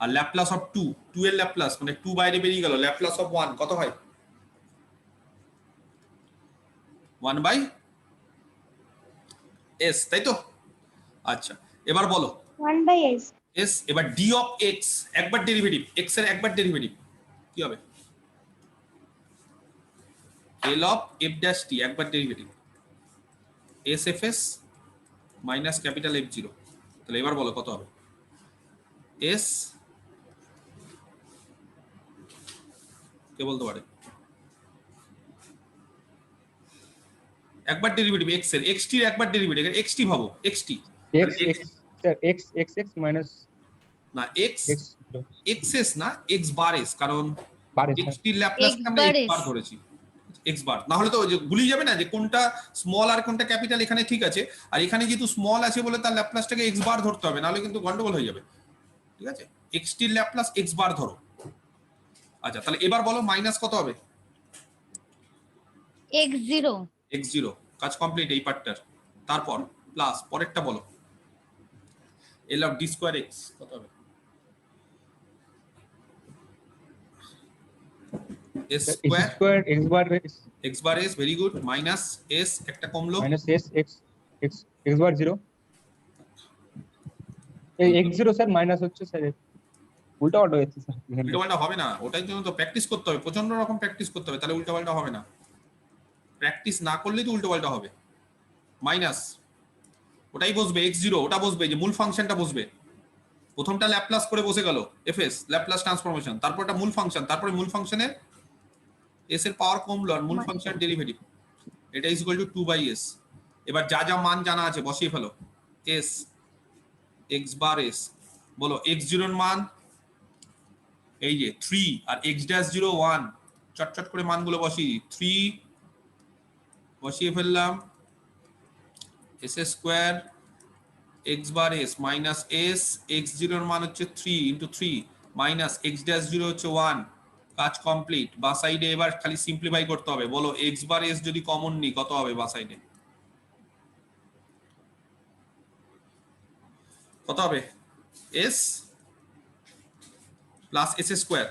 R Laplace of 2, 2 এর ল্যাপ্লাস মানে 2 বাইরে বেরিয়ে গেল, Laplace of 1 কত হয়? 1 by s, তাই তো? আচ্ছা এবার বলো 1 by s। s, এবার d of x একবার ডেরিভেটিভ, x এর একবার ডেরিভেটিভ কি হবে? l of f dash t একবার derivative, s f s minus capital f0। তাহলে এবার বলো কত হবে? s, কে বলতে পারে? একবার ডেরিভেটিভ x এর, x t এর একবার ডেরিভেটিভ, x t ভাবো, x t x x sir x x x minus না x x x s না x বার s, কারণ বার x t এর ল্যাপ্লাস X আমরা bar x s। বার ধরেছি, x বার, না হলে তো ওই যে গুলিয়ে যাবে না যে কোনটা স্মল আর কোনটা ক্যাপিটাল, এখানে ঠিক আছে, আর এখানে যেহেতু স্মল আছে বলে তার ল্যাপ্লাসটাকে x বার ধরতে হবে, নাহলে কিন্তু গন্ডগোল হয়ে যাবে, ঠিক আছে। x t এর ল্যাপ্লাস x বার ধরো। আচ্ছা তাহলে এবার বলো মাইনাস কত হবে? x0, x0, কাজ কমপ্লিট এই পার্টটার। তারপর প্লাস পরেরটা বলো, l of d square x কত হবে? s x square square x bar x bar s, very good, minus s একটা কমলো, minus s x x x bar 0 এই x0 স্যার মাইনাস হচ্ছে স্যার, উল্টা পাল্টা হচ্ছে স্যার। উল্টাপাল্টা হবে না, ওটার জন্য তো প্র্যাকটিস করতে হবে, প্রচন্ড রকম প্র্যাকটিস করতে হবে, তাহলে উল্টাপাল্টা হবে না। প্র্যাকটিস না করলেই তো উল্টাপাল্টা হবে। মাইনাস ওটাই বসবে x0, ওটা বসবে, যে মূল ফাংশনটা বসবে, প্রথমটা ল্যাপ্লাস করে বসে গেল fs ল্যাপ্লাস ট্রান্সফরমেশন, তারপরটা মূল ফাংশন, তারপরে মূল ফাংশনের s এর পাওয়ার কমলো আর মূল ফাংশনের ডেরিভেটিভ, এটা is equal to 2 by s। এবার যা যা মান জানা আছে বসিয়ে ফেলো, s x বার s, বলো x0 এর মান এই যে 3 আর x dash 0 1, চটচট করে মানগুলো বসিয়ে 3 বসিয়ে ফেললাম, s square x bar s minus s, x0 এর মান হচ্ছে 3 ইনটু 3 মাইনাস x dash 0 হচ্ছে 1, কাজ কমপ্লিট। বা সাইডে এবার খালি সিম্পলিফাই করতে হবে, বলো x বার s যদি কমন নিই কত হবে বা সাইডে? কত হবে? s plus s square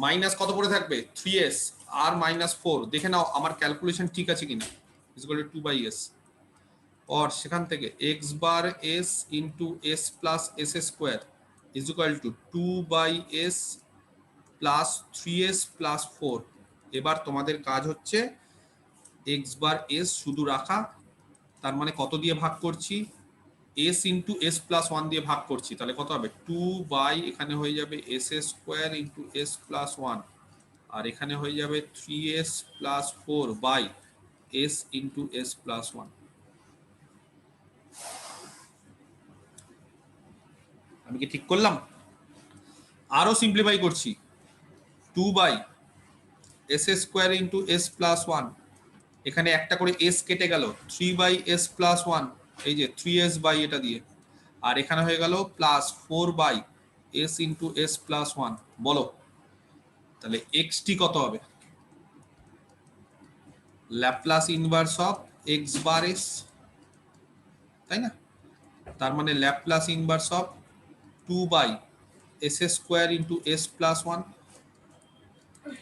minus কত পড়ে থাকবে? 3s আর মাইনাস 4, দেখে নাও আমার ক্যালকুলেশন ঠিক আছে কিনা, is equal to 2 by S, और সেখান থেকে x bar s into s plus s square is equal to 2 by s plus 3s plus 4। এবার তোমাদের কাজ হচ্ছে x বার s শুধু রাখা, তার মানে কত দিয়ে ভাগ করছি, s ইন্টু s প্লাস 1 দিয়ে ভাগ করছি, তাহলে কত হবে 2 বাই এখানে হয়ে যাবে s square into s plus 1, আর এখানে হয়ে যাবে 3s plus 4 by s into s plus 1। আমি কি ঠিক করলাম? আরো সিম্পলিফাই করছি, 2 by s square into s plus 1, এখানে একটা করে s কেটে গেল, 3 বাই s প্লাস 1, এই যে 3s বাই এটা দিয়ে, আর এখানে হয়ে গেল plus 4 by s into s plus 1। বলো তাহলে xt কত হবে? Laplace inverse of x bar s, তাই না? তার মানে Laplace inverse of 2 by s square into s plus 1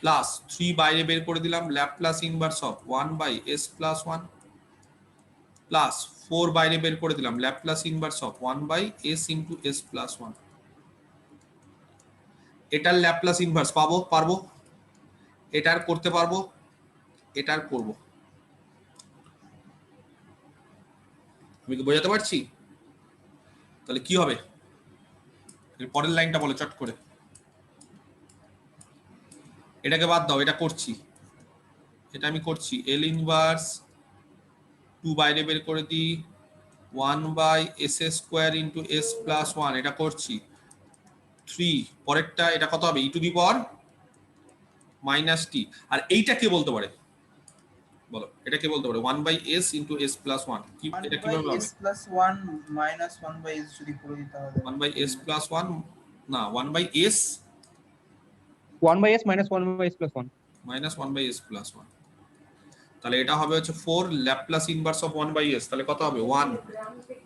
plus 3 বাইরে বের করে দিলাম, Laplace inverse of 1 by s plus 1 plus 4 বাইরে বের করে দিলাম, Laplace inverse of 1 by s into s plus 1। এটার ল্যাপ্লাস ইনভার্স পারবো, এটার করতে পারবো, এটার করব। আমি কি বোঝাতে পারছি? তাহলে কি হবে, এর পরের লাইনটা বলো চট করে। এটাকে বাদ দাও, এটা করছি, এটা আমি করছি, এল ইনভার্স 2 বাইরে বের করে দিই, 1 by s square into s plus 1, এটা করছি 3, পরেরটা এটা কত হবে, ই to the power minus t. আর এইটা কে বলতে পারে বলো, এটা কে বলতে পারে 1 by s into s plus 1, কি এটা কিভাবে হবে? s plus 1 minus 1 by s যদি করে দিতে হবে 1 বাই s প্লাস 1 না, 1 by s 1 by s minus 1 by s plus 1. Minus 1 by s plus 1, তাহলে এটা হবে হচ্ছে 4 Laplace inverse of 1 by s, তাহলে কত হবে 1,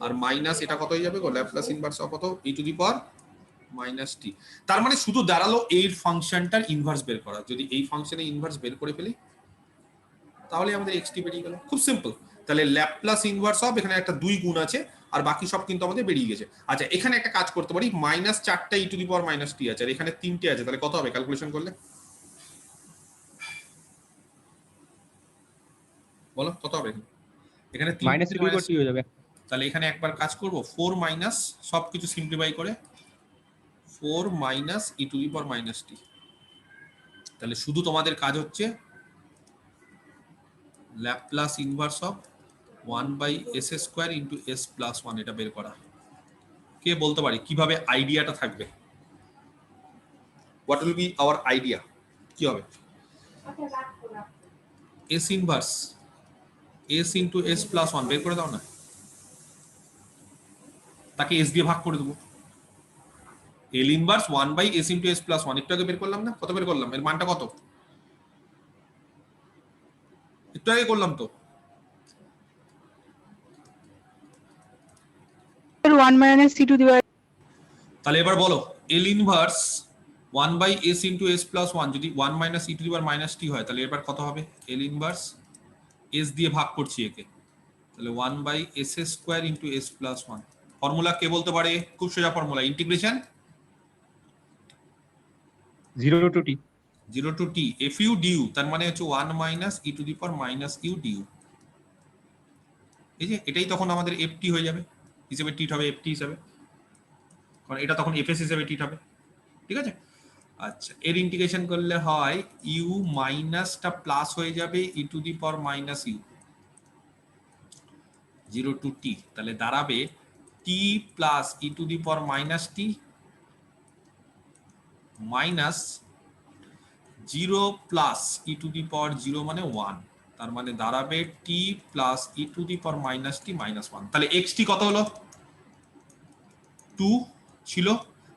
আর মাইনাস এটা কত হয়ে যাবে গো, ল্যাপ্লাস ইনভার্স অফ কত, ই টু দি পাওয়ার মাইনাস টি। তার মানে শুধু দাঁড়ালো এই ফাংশনটার ইনভার্স বের করা, যদি এই ফাংশনের ইনভার্স বের করে ফেলি তাহলে আমাদের xt বেরিয়ে গেল, খুব সিম্পল। তাহলে ল্যাপ্লাস ইনভার্স অফ, এখানে একটা 2 গুণ আছে আর বাকি সব কিন্তু আমাদের বেরিয়ে গেছে। আচ্ছা এখানে একটা কাজ করতে পারি, মাইনাস 4টা ই টু দি পাওয়ার মাইনাস টি আছে, আর এখানে 3টে আছে, তাহলে কত হবে ক্যালকুলেশন করলে বলো কত হবে? এখানে Minus e to the power t হয়ে যাবে। তাহলে এখানে একবার কাজ করব, 4 মাইনাস সবকিছু সিম্পলিফাই করে 4 minus E to the power minus t. তাহলে শুধু তোমাদের কাজ হচ্ছে Laplace inverse of 1 by s square into s plus 1 এটা বের করা। কে বলতে পারি কিভাবে আইডিয়াটা থাকবে? What will be hour idea? কি হবে? s inverse s into s plus 1 বের করে দাও না, তাকে s দিয়ে ভাগ করে দেবো। l inverse 1 by s into s plus 1 একটু আগে বের করলাম না, কত বের করলাম, এর মানটা কত একটু আগে করলাম তো। 1 minus e to the power, তাহলে এবার বলো l inverse 1 by s into s plus 1 যদি 1 minus E to the power minus t হয়, তাহলে এবার কত হবে, l ইনভার্স s দিয়ে ভাগ করছি একে, তাহলে 1 by s square into s plus 1। Formula কে বলতে পারে? খুব সোজা formula, integration 0 to t 0 to t fu du, তার মানে হচ্ছে 1 minus E to the power minus you du. এই যে এটাই তখন আমাদের ft হয়ে যাবে, হিসেবে টি হবে ft হিসেবে, কারণ এটা তখন fs হিসেবে টি হবে, ঠিক আছে? আচ্ছা এর ইন্টিগ্রেশন করলে হয় ইউ মাইনাসটা প্লাস হয়ে যাবে e to the power minus u 0 to t, তাহলে দাঁড়াবে t plus e to the power minus t minus 0 plus e to the power 0 মানে 1, তার মানে দাঁড়াবে t plus e to the power minus t minus 1। তাহলে xt কত হলো, 2 ছিল,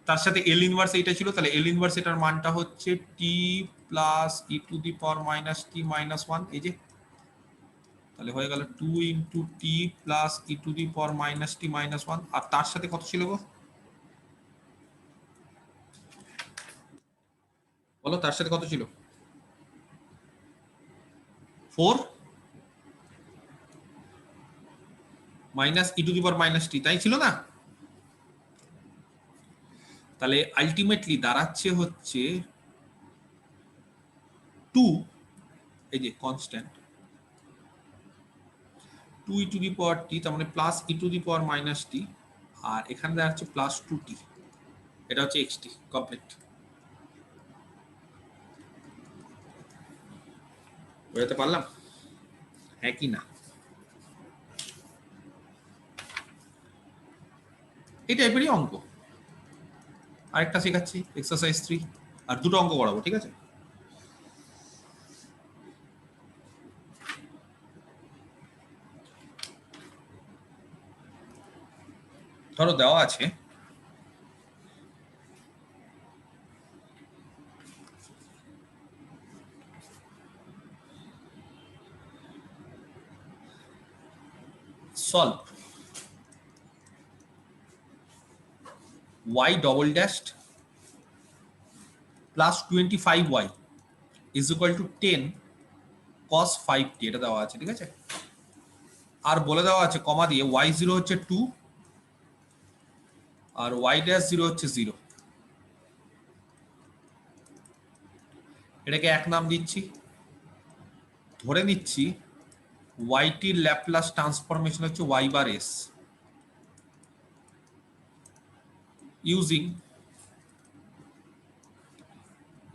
তার সাথে এল ইনভার্স এইটা ছিল, তাহলে এল ইনভার্স এটার মানটা হচ্ছে t plus e to the power minus t minus 1, এই যে তাহলে হয়ে গেল 2 into t plus e to the power minus t minus 1, আর তার সাথে কত ছিল গো বলো, তার সাথে কত ছিল 4, minus E to the power minus t, তাই ছিল না? তাহলে আলটিমেটলি দাঁড়াচ্ছে হচ্ছে 2, এই যে constant 2 E to the power t, তার মানে plus e to the power minus t, আর এখানে দাঁড়াচ্ছে প্লাস 2t, এটা হচ্ছে xt কমপ্লিট। বোঝাতে পারলাম হ্যাঁ কি না? এই টাইপেরই অঙ্ক আরেকটা শেখাচ্ছি, এক্সারসাইজ 3, আর দুটো অঙ্ক করাবো, ঠিক আছে? ধরো দেওয়া আছে solve y double dashed plus 25y is equal to 10 cos 5t, এটা দেওয়া আছে, ঠিক আছে? আর বলে দেওয়া আছে কমা দিয়ে y0 হচ্ছে 2 আর y dash 0 হচ্ছে 0। এটাকে এক নাম দিচ্ছি, ধরে নিচ্ছি yt এর ল্যাপ্লাস ট্রান্সফরমেশন হচ্ছে y bar s using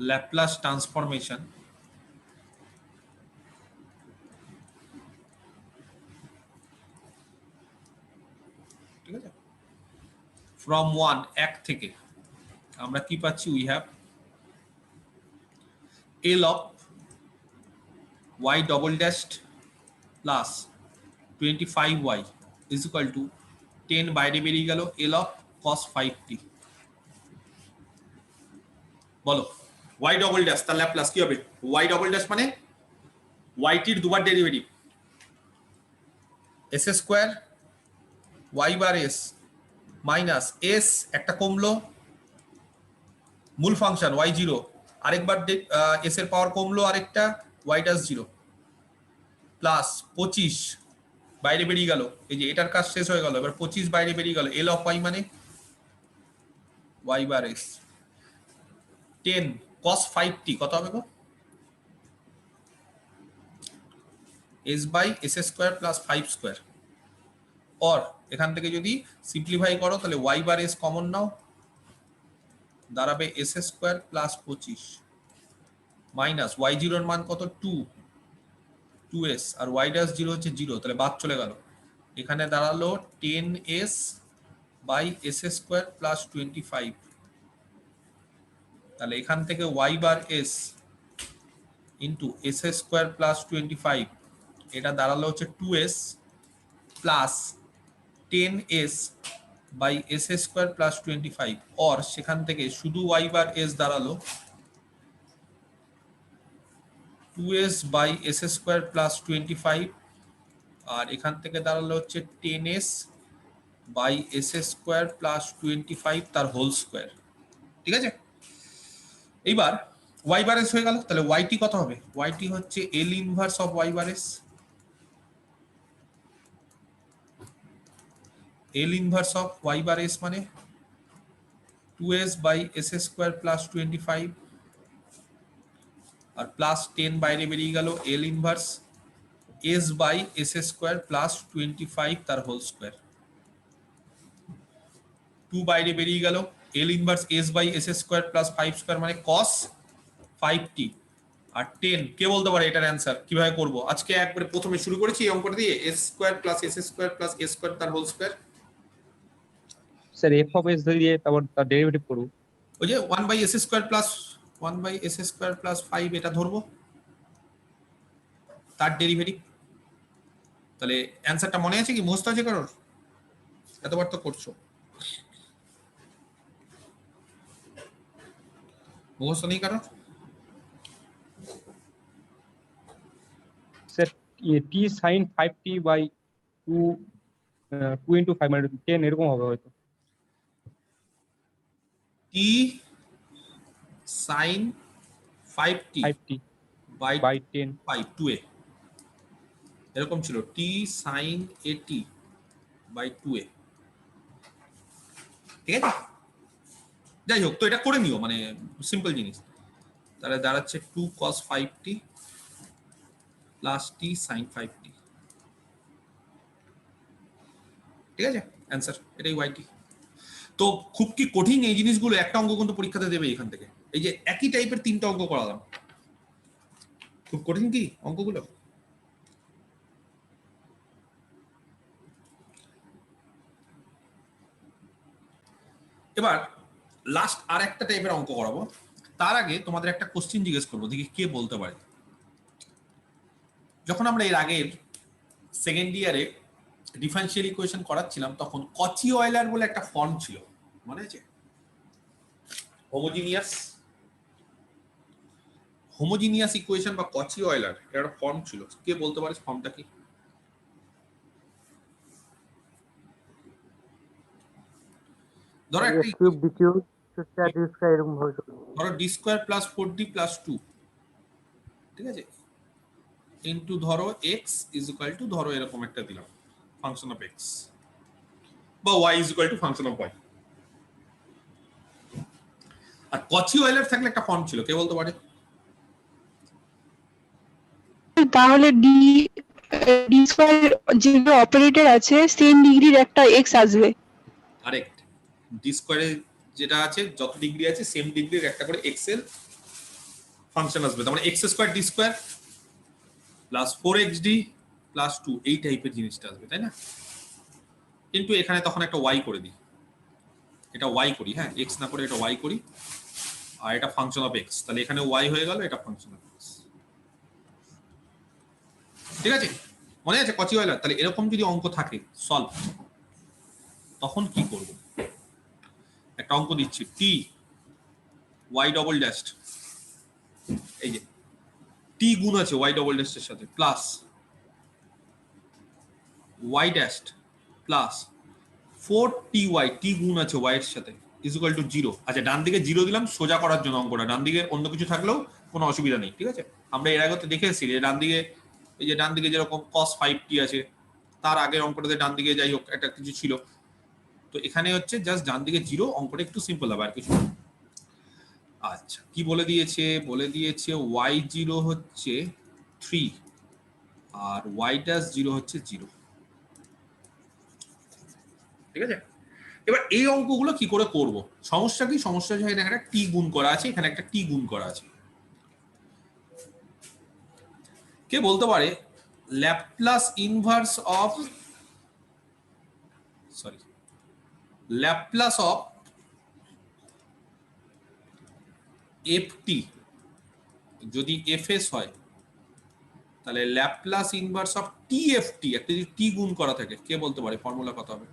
Laplace transformation ঠিক আছে ফ্রম 1 এক থেকে আমরা কি পাচ্ছি, we have L of y double dashed plus 25y is equal to 10 বাইরে বেরিয়ে গেল L of cos 5t। বলো y double dash তার ল্যাপ্লাস কি হবে? y double dash মানে y টির দুবার derivative, s square y bar s minus s একটা কমলো মূল ফাংশন y0, আরেকবার s এর পাওয়ার কমলো আরেকটা y dash 0 প্লাস 25 বাইরে বেরিয়ে গেল, এই যে এটার কাজ শেষ হয়ে গেল, এবার 25 বাইরে বেরিয়ে গেল L of y মানে y bar s 10 cos 5t কত হবে গো? s by s square plus 5 square, और এখান থেকে যদি সিম্পলিফাই করো তাহলে y বার s কমন নাও, দাঁড়াবে s square plus 25 minus y0 এর মান কত 2s আর y dash 0 হচ্ছে 0, তাহলে বাদ চলে গেল, এখানে দাঁড়ালো 10s by s square plus 25, তাহলে এখান থেকে y bar s into s square plus 25, এটা দাঁড়ালো হচ্ছে 2s plus 10s by s square plus 25, और সেখান থেকে শুধু y বার s দাঁড়ালো 2s by s square plus 25, আর এখান থেকে দাঁড়ালো হচ্ছে 10s by s square plus 25 তার হোল স্কয়ার, ঠিক আছে? এইবার y বার s হয়ে গেল, তাহলে yt কত হবে? yt হচ্ছে L inverse of y bar s, L inverse of y bar s মানে 2s by s square plus 25 আর প্লাস 10 বাইরে বেরিয়ে গেল L inverse s by s square plus 25 তার হোল স্কয়ার, 2 বাইরে বেরিয়ে গেল L inverse s by s square plus 5 square মানে cos 5t, আর 10 কে বলতে পারে এটার অ্যানসার? কিভাবে করব আজকে একবারে প্রথমে শুরু করেছি এই অঙ্কটা দিয়ে, s square plus s square plus s square তার whole square, sir f of s দিয়ে তারপর তার ডেরিভেটিভ করব, ওই যে 1 by s square plus 1 by s square plus 5 এটা ধরবো তার ডেরিভেটিভ। তাহলে অ্যানসারটা মনে আছে কি, মুখস্থ আছে কারোর? এতবার তো করছো, মুখস্থ নেই কারোর? স্যার t sin 5t বাই 2 into 5 মানে 10 এরকম হবে হয়তো। t sin 5t by 10 5 2a এরকম ছিল, t sin at by 2a, ঠিক আছে? যাই হোক, তো এটা করে নিও, মানে সিম্পল জিনিস। তাহলে দাঁড়াচ্ছে 2 cos 5t plus t sin 5t, ঠিক আছে? অ্যান্সার এটাই yt। তো খুব কি কঠিন এই জিনিসগুলো? একটা অঙ্ক কিন্তু পরীক্ষাতে দেবে এখান থেকে। এই যে একই টাইপের 3টা অঙ্ক করালাম, খুব কঠিন কি অঙ্কগুলো? এবার লাস্ট আর একটা টাইপের অঙ্ক করাবো। তার আগে তোমাদের একটা কোশ্চেন জিজ্ঞেস করবো, দেখি কে বলতে পারে। যখন আমরা এর আগের সেকেন্ড ইয়ারে ডিফারেনশিয়াল ইকুয়েশন করাচ্ছিলাম, তখন কচি অয়েলার বলে একটা ফর্ম ছিল, মনে আছে? হোমোজিনিয়াস ইকুয়েশন বা কচি অয়েলার, এর একটা ফর্ম ছিল। কে বলতে পারে ফর্মটা কি? ধরো একটা ধরো d square plus 4d plus 2, ঠিক আছে, ইনটু ধরো x ইজ ইকুয়াল টু ধরো এরকম একটা দিলাম ফাংশন অফ x, বা y is equal two function of y। আর কচি অয়েলার থাকলে একটা ফর্ম ছিল, কে বলতে পারে? তাহলে ডি স্কয়ার যেগুলো অপারেটর আছে সেম ডিগ্রির একটা এক্স আসবে। কারেক্ট, ডি স্কয়ারে যেটা আছে যত ডিগ্রি আছে সেম ডিগ্রির একটা করে x এর ফাংশন আসবে। তার মানে x square D square plus 4xd plus 2, এই টাইপের জিনিসটা আসবে, তাই না? কিন্তু এখানে তখন একটা y করে দিই, এটা y করি, হ্যাঁ, x না করে এটা y করি, আর এটা ফাংশন অফ x, তাহলে এখানে y হয়ে গেল, এটা ফাংশন অফ x, ঠিক আছে? মনে আছে কচি অয়েলার? তাহলে এরকম যদি অঙ্ক থাকে সলভ, তখন কি করব? একটা অঙ্ক দিচ্ছি, t y ডবল ড্যাশ, এই যে t গুণ আছে y ডবল ড্যাশের সাথে, plus y dash plus 4ty, t গুণ আছে y এর সাথে, ইজ ইকুয়াল টু 0। আচ্ছা, ডান দিকে 0 দিলাম সোজা করার জন্য অঙ্কটা, ডান দিকে অন্য কিছু থাকলেও কোনো অসুবিধা নেই, ঠিক আছে? আমরা এর আগে তো দেখে এসেছি যে ডান দিকে, এই যে ডান দিকে যেরকম cos 5t আছে, তার আগের অঙ্কটাতে ডান দিকে যাই হোক একটা কিছু ছিল, তো এখানে হচ্ছে জাস্ট ডান দিকে 0, অঙ্কটা একটু সিম্পল হবে, আর কিছু। আচ্ছা, কি বলে দিয়েছে? বলে দিয়েছে y0 হচ্ছে 3 আর y ড্যাশ 0 হচ্ছে 0, ঠিক আছে? এবার এই অঙ্কগুলো কি করে করব? সমস্যা কি? সমস্যা হচ্ছে এখানে একটা টি গুণ করা আছে, এখানে একটা টি গুণ করা আছে। কে বলতে পারে Laplace inverse of, sorry, Laplace of ft যদি fs হয়, তাহলে ল্যাপ্লাস ইনভার্স অফ tft, একটা যদি টি গুণ করা থাকে, কে বলতে পারে ফর্মুলা কত হবে?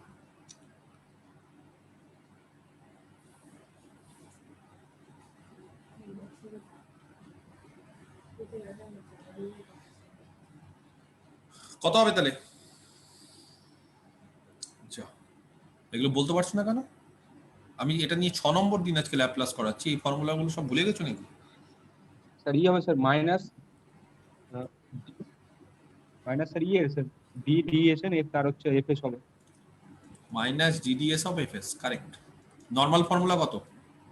কত হবে তাহলে? আচ্ছা, এগুলো বলতে পারছো না কেন? আমি এটা নিয়ে 6 নম্বর দিন আজকে ল্যাপ্লাস করাচ্ছি, এই ফর্মুলাগুলো সব ভুলে গেছো নাকি? স্যার ইয়ে হবে স্যার মাইনাস স্যার ইয়ে স্যার ডিএস এন এফ, তার হচ্ছে এফএস হবে minus dds of fs, correct. Normal formula কত?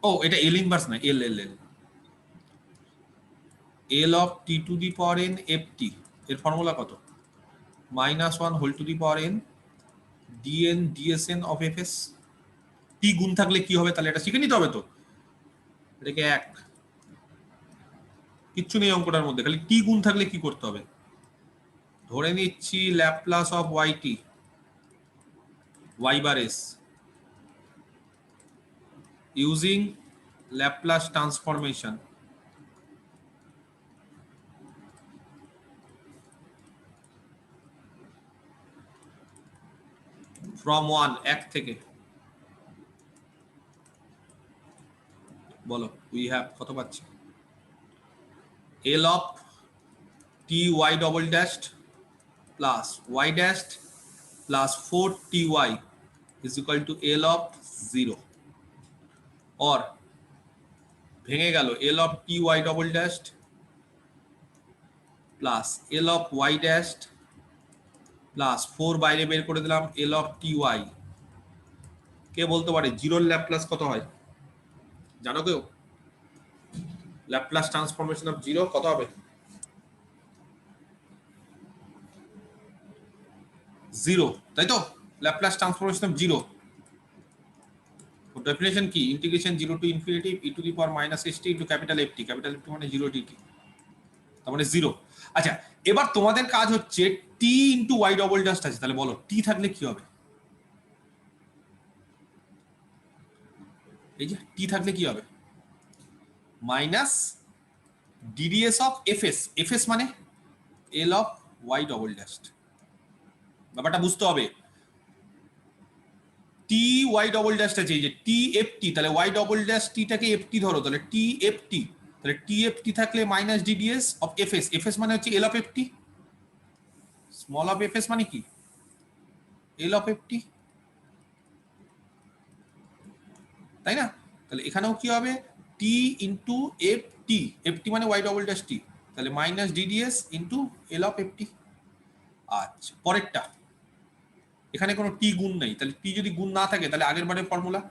ও, এটা এল ইনভার্স না, L L L L of t to the power n f t, এর ফর্মুলা কত? -1 whole to the power n dn dsn of fs. T গুণ থাকলে কি হবে তাহলে এটা শিখে নিতে হবে তো। এটাকে 1, কিচ্ছু নেই অঙ্কটার মধ্যে, খালি টি গুণ থাকলে কি করতে হবে? ধরে নিচ্ছি Laplace of YT, y bar s, using Laplace transformation from 1, এক থেকে, বলো we have কত পাচ্ছি? L of t y double dashed plus y dashed plus 4ty is equal to L of 0, or ভেঙে গেল L of t y double dashed plus L of y dashed plus 4 বাইরে বের করে দিলাম এল অফ টি ওয়াই। কে বলতে পারে জিরোর ল্যাপ্লাস কত হয়? জানো কেউ? ল্যাপ্লাস ট্রান্সফরমেশন অফ জিরো কত হবে? জিরো, তাই তো? Laplace transformation of zero definition কি? Integration 0 to infinity e to the power minus st into capital ft। Capital ft মানে 0 dt, তার মানে 0। আচ্ছা, এবার তোমাদের কাজ হচ্ছে t into y double just আছে, তাহলে বলো t থাকলে কি হবে? এই যে t থাকলে কি হবে? Minus dds of fs। fs মানে l of y double just. ব্যাপারটা বুঝতে হবে। টি ওয়াই ডবল ড্যাশ আছে, এই যে টি এফ টি, তাহলে ওয়াই ডবল ড্যাশ টিটাকে এফ টি ধরো, তাহলে টি এফ টি, তাহলে টি এফ টি থাকলে minus dds of F S. F S মানে হচ্ছে এল of f T, small of F S মানে কি? এল অফ এফ টি, তাই না? তাহলে এখানেও কি হবে? T into f t, f t মানে ওয়াই ডবল ড্যাশ টি, তাহলে minus dds into L of f t. আচ্ছা, পরেরটা, এখানে কোনো টি গুণ নেই, তাহলে টি যদি গুণ না থাকে তাহলে আগের বারের ফর্মুলা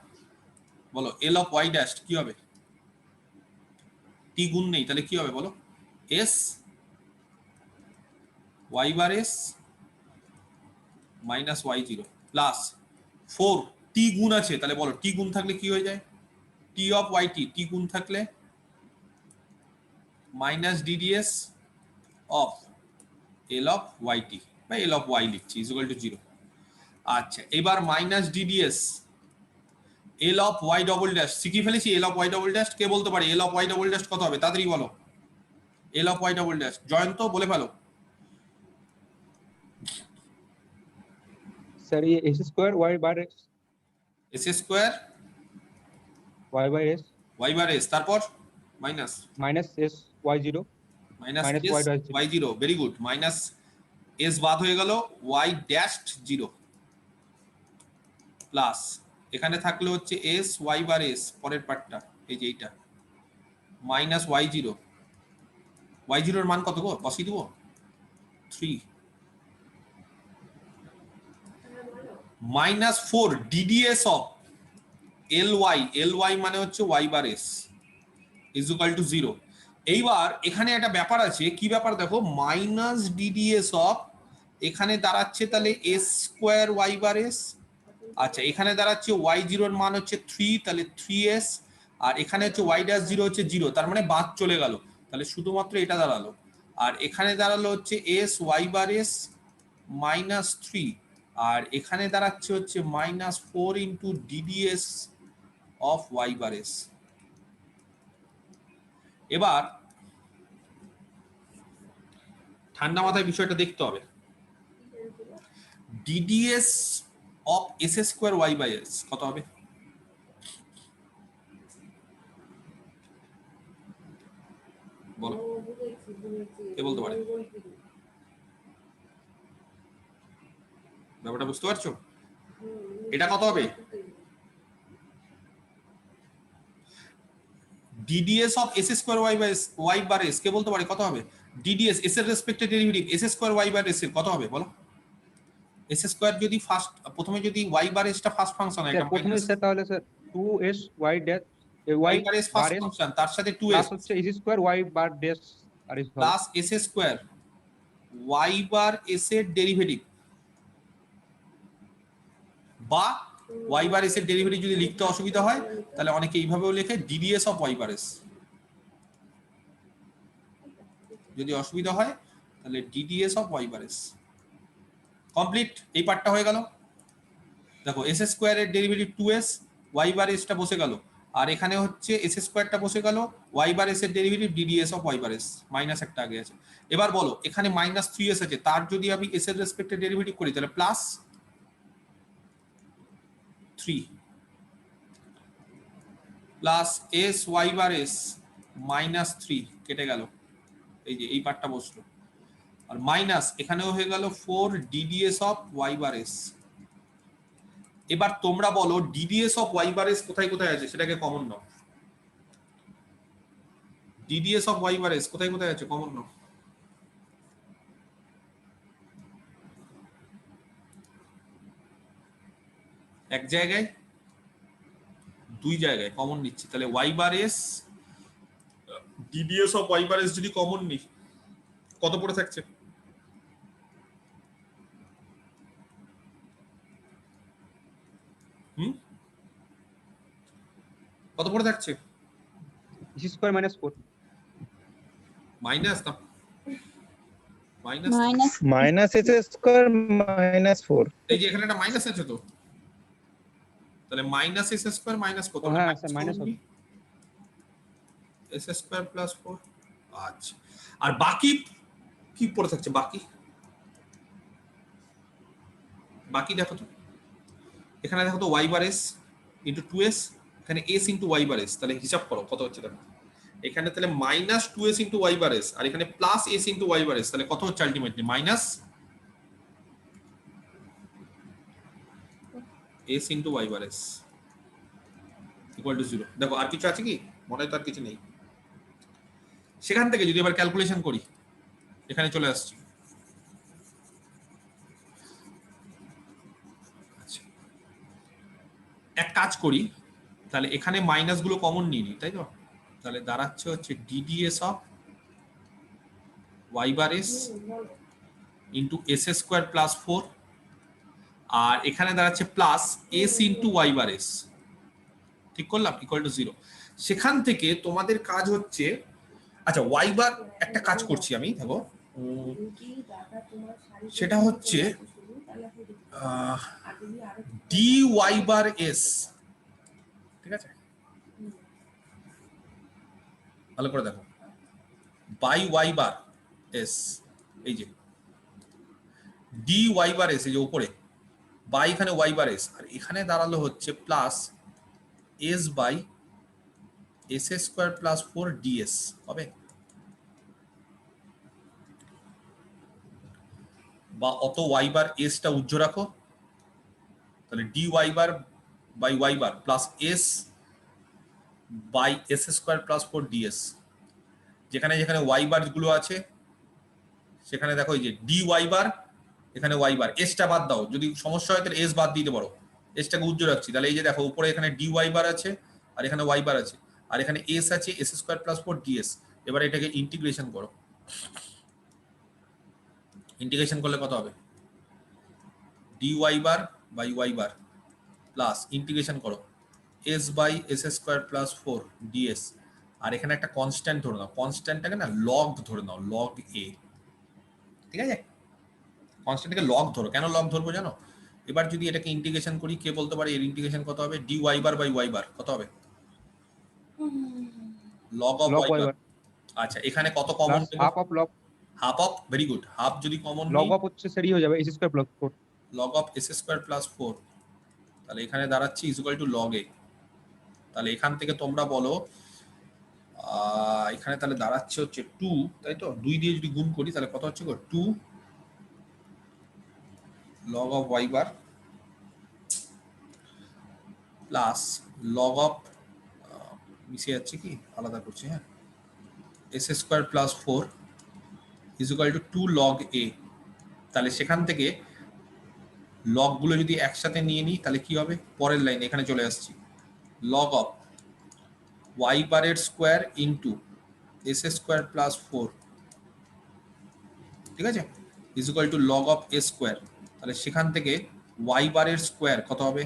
বলো, এল অফ ওয়াই ড্যাশ কি হবে? টি গুণ নেই তাহলে কি হবে বলো? S Y bar S minus y zero plus 4 t গুণ আছে, তাহলে বলো টি গুণ থাকলে কি হয়ে যায়? T of y T, t গুণ থাকলে minus dds of L of y t বা এল অফ ওয়াই লিখছি ইজ ইকুয়াল টু 0। আচ্ছা, এবার minus dds L of Y double dash শিখে ফেলেছি। L of Y double dash কে বলতে পারে? L of Y double dash কত হবে? তাড়াতাড়ি বলো, L of Y double dash. Jayanta বলে ফেলো। স্যার ये s square y bar s, s square y by s y bar S, তারপর minus minus s y0 minus minus S y dash Y zero, very good. Minus S বাদ হয়ে গেল, ওয়াই ড্যাশ জিরো প্লাস এখানে থাকলে হচ্ছে এস ওয়াই বার এস, পরের পার্টটা এই যে এইটা, মাইনাস ওয়াই জিরো। ওয়াই জিরোর মান কত গো? বসিয়ে দেবো 3 মাইনাস 4 ডিডিএস অফ এল ওয়াই মানে হচ্ছে Y bar S is equal to 0। এইবার এখানে একটা ব্যাপার আছে, কি ব্যাপার দেখো, মাইনাস ডিডিএস অফ এখানে দাঁড়াচ্ছে তাহলে S square Y bar S. আচ্ছা, এখানে দাঁড়াচ্ছে ওয়াই জিরোর মান হচ্ছে 3, তাহলে 3s, আর এখানে হচ্ছে ওয়াই ড্যাশ জিরো হচ্ছে 0, তার মানে বাদ চলে গেল, তাহলে শুধুমাত্র এটা দাঁড়ালো। আর এখানে দাঁড়ালো হচ্ছে S Y bar S minus 3, আর এখানে দাঁড়াচ্ছে হচ্ছে minus 4 into DDS of Y bar S. এবার ঠান্ডা মাথায় বিষয়টা দেখতে হবে। DDS of S square Y by S কত হবে? বলো, কে বলতে পারে? ব্যাপারটা বুঝতে পারছো? এটা কত হবে? DDS of S square Y by S Y bar S কে বলতে পারে কত হবে? ডিডিএস এস এর রেসপেক্টে derivative S square Y bar S এর কত হবে বলো? এস স্কোয়ার যদি ফার্স্ট প্রথমে যদি ওয়াই বার এসটা ফার্স্ট ফাংশন হয়, এটা প্রথমে স্যার তাহলে sir 2s y dash y y bar s first function, তার সাথে 2s প্লাস হচ্ছে s square y bar dash আর s plus s square Y bar S এর ডেরিভেটিভ, বা ওয়াই বার এস এর ডেরিভেটিভ যদি লিখতে অসুবিধা হয় তাহলে অনেকে এইভাবেও লেখে dds of Y bar S. যদি অসুবিধা হয় তাহলে dds of Y bar S. Complete, এই পার্টটা হয়ে গেল। দেখো এস স্কোয়ার এর ডেরিভেটিভ 2s, ওয়াই বার এসটা বসে গেল, আর এখানে হচ্ছে এস স্কোয়ারটা বসে গেল, ওয়াই বার এস এর derivative DDS of Y bar S, minus একটা আগে আছে। এবার বলো এখানে মাইনাস 3s আছে, তার যদি আমি এস এর রেসপেক্টে ডেরিভেটিভ করি তাহলে plus 3 plus S Y bar S minus 3 কেটে গেল, এই যে এই পার্টটা বসলো, আর মাইনাস এখানেও হয়ে গেল 4 DDS of Y bar S. এবার তোমরা বলো DDS of Y bar S কোথায় কোথায় আছে সেটাকে কমন নাও। DDS of Y bar S কোথায় কোথায় আছে কমন নাও। এক জায়গায়, দুই জায়গায় কমন নিচ্ছি, তাহলে Y bar S DDS of Y bar S যদি কমন নিই কত পড়ে থাকছে? কত পড়ে থাকছে? এস স্কয়ার মাইনাস 4 মাইনাস না, minus minus S square minus 4। এই যে এখানে একটা মাইনাস আছে তো, তাহলে মাইনাস এস স্কয়ার মাইনাস কত? হ্যাঁ স্যার মাইনাস হবে এস স্কয়ার প্লাস 4। আচ্ছা, আর বাকি কি পড়ে থাকছে? বাকি বাকি দেখো তো, এখানে দেখো তো Y bar S into 2s, এখানে S into Y bar S, তাহলে হিসাব করো কত হচ্ছে দেখো। এখানে তাহলে minus 2s into Y bar S, আর এখানে plus S into Y bar S, তাহলে কত হচ্ছে ultimately? Minus S into Y bar S equal to 0। দেখো আর কিছু আছে কি? মনে হয় তো আর কিছু নেই। সেখান থেকে যদি এবার ক্যালকুলেশন করি, এখানে চলে আসছি। আচ্ছা, এক কাজ করি, তাহলে এখানে মাইনাস গুলো কমন নিয়ে নিই, তাই তো? তাহলে দাঁড়াচ্ছে হচ্ছে DDS of Y bar S into S square plus 4, আর এখানে দাঁড়াচ্ছে plus S into Y bar S, ঠিক করলাম, ইকুয়াল টু 0। সেখান থেকে তোমাদের কাজ হচ্ছে, আচ্ছা ওয়াই বার একটা কাজ করছি আমি, দেখো সেটা হচ্ছে ডি ওয়াই বার এস, ঠিক আছে? ভালো করে দেখো, বাই ওয়াই বার এস, এই যে ডি ওয়াই বার এস, এই যে উপরে বাই, এখানে ওয়াই বার এস, আর এখানে দাঁড়ালো হচ্ছে plus S by S square plus 4 DS হবে, বা অত ওয়াই বার এসটা উজ্জ্ব রাখো, তাহলে D Y bar by Y bar plus S by S square plus 4 DS. যেখানে যেখানে ওয়াই বার গুলো আছে সেখানে দেখো এই যে ডি ওয়াই বার, এখানে ওয়াই বার, এসটা বাদ দাও, যদি সমস্যা হয় তাহলে এস বাদ দিতে পারো, এসটাকে উজ্জ্ব রাখছি। তাহলে এই যে দেখো উপরে এখানে ডি ওয়াই বার আছে, আর এখানে ওয়াই বার আছে, আর এখানে এস আছে এস স্কোয়ার প্লাস 4 ডিএস। এবার এটাকে ইন্টিগ্রেশন করো, ইন্টিগ্রেশন করলে কত হবে? D Y bar by Y bar plus integration করো s by S square plus 4 ds, আর এখানে একটা কনস্ট্যান্ট ধরে নাও, কনস্ট্যান্টটাকে না লগ ধরে নাও, লগ এ, ঠিক আছে? কনস্ট্যান্টটাকে লগ ধরো। কেন লগ ধরবো জানো? এবার যদি এটাকে ইন্টিগ্রেশন করি, কে বলতে পারে এর ইন্টিগ্রেশন কত হবে? D Y bar by Y bar কত হবে? Log of Y bar. আচ্ছা, এখানে কত common? Half of log, half of, very good, half যদি কমন লগ অফ হচ্ছে সেটাই হয়ে যাবে S square plus 4, log of S square plus 4, তাহলে এখানে দাঁড়াচ্ছে is equal to log A. তাহলে এখান থেকে তোমরা বলো, এখানে তাহলে দাঁড়াচ্ছে হচ্ছে 2, তাই তো? 2 দিয়ে যদি গুণ করি তাহলে কত হচ্ছে গো? 2 log of Y bar plus log of, মিশে যাচ্ছে কি, আলাদা করছি, হ্যাঁ, S square plus 4 is equal to 2 log A. তাহলে সেখান থেকে লগ গুলো যদি একসাথে নিয়ে নিই তাহলে কি হবে? পরের লাইন এখানে চলে আসছি, লগ অফ ওয়াই বারের square into S square plus 4, ঠিক আছে, is equal to log of A square. তাহলে সেখান থেকে ওয়াই বারের স্কোয়ার কত হবে?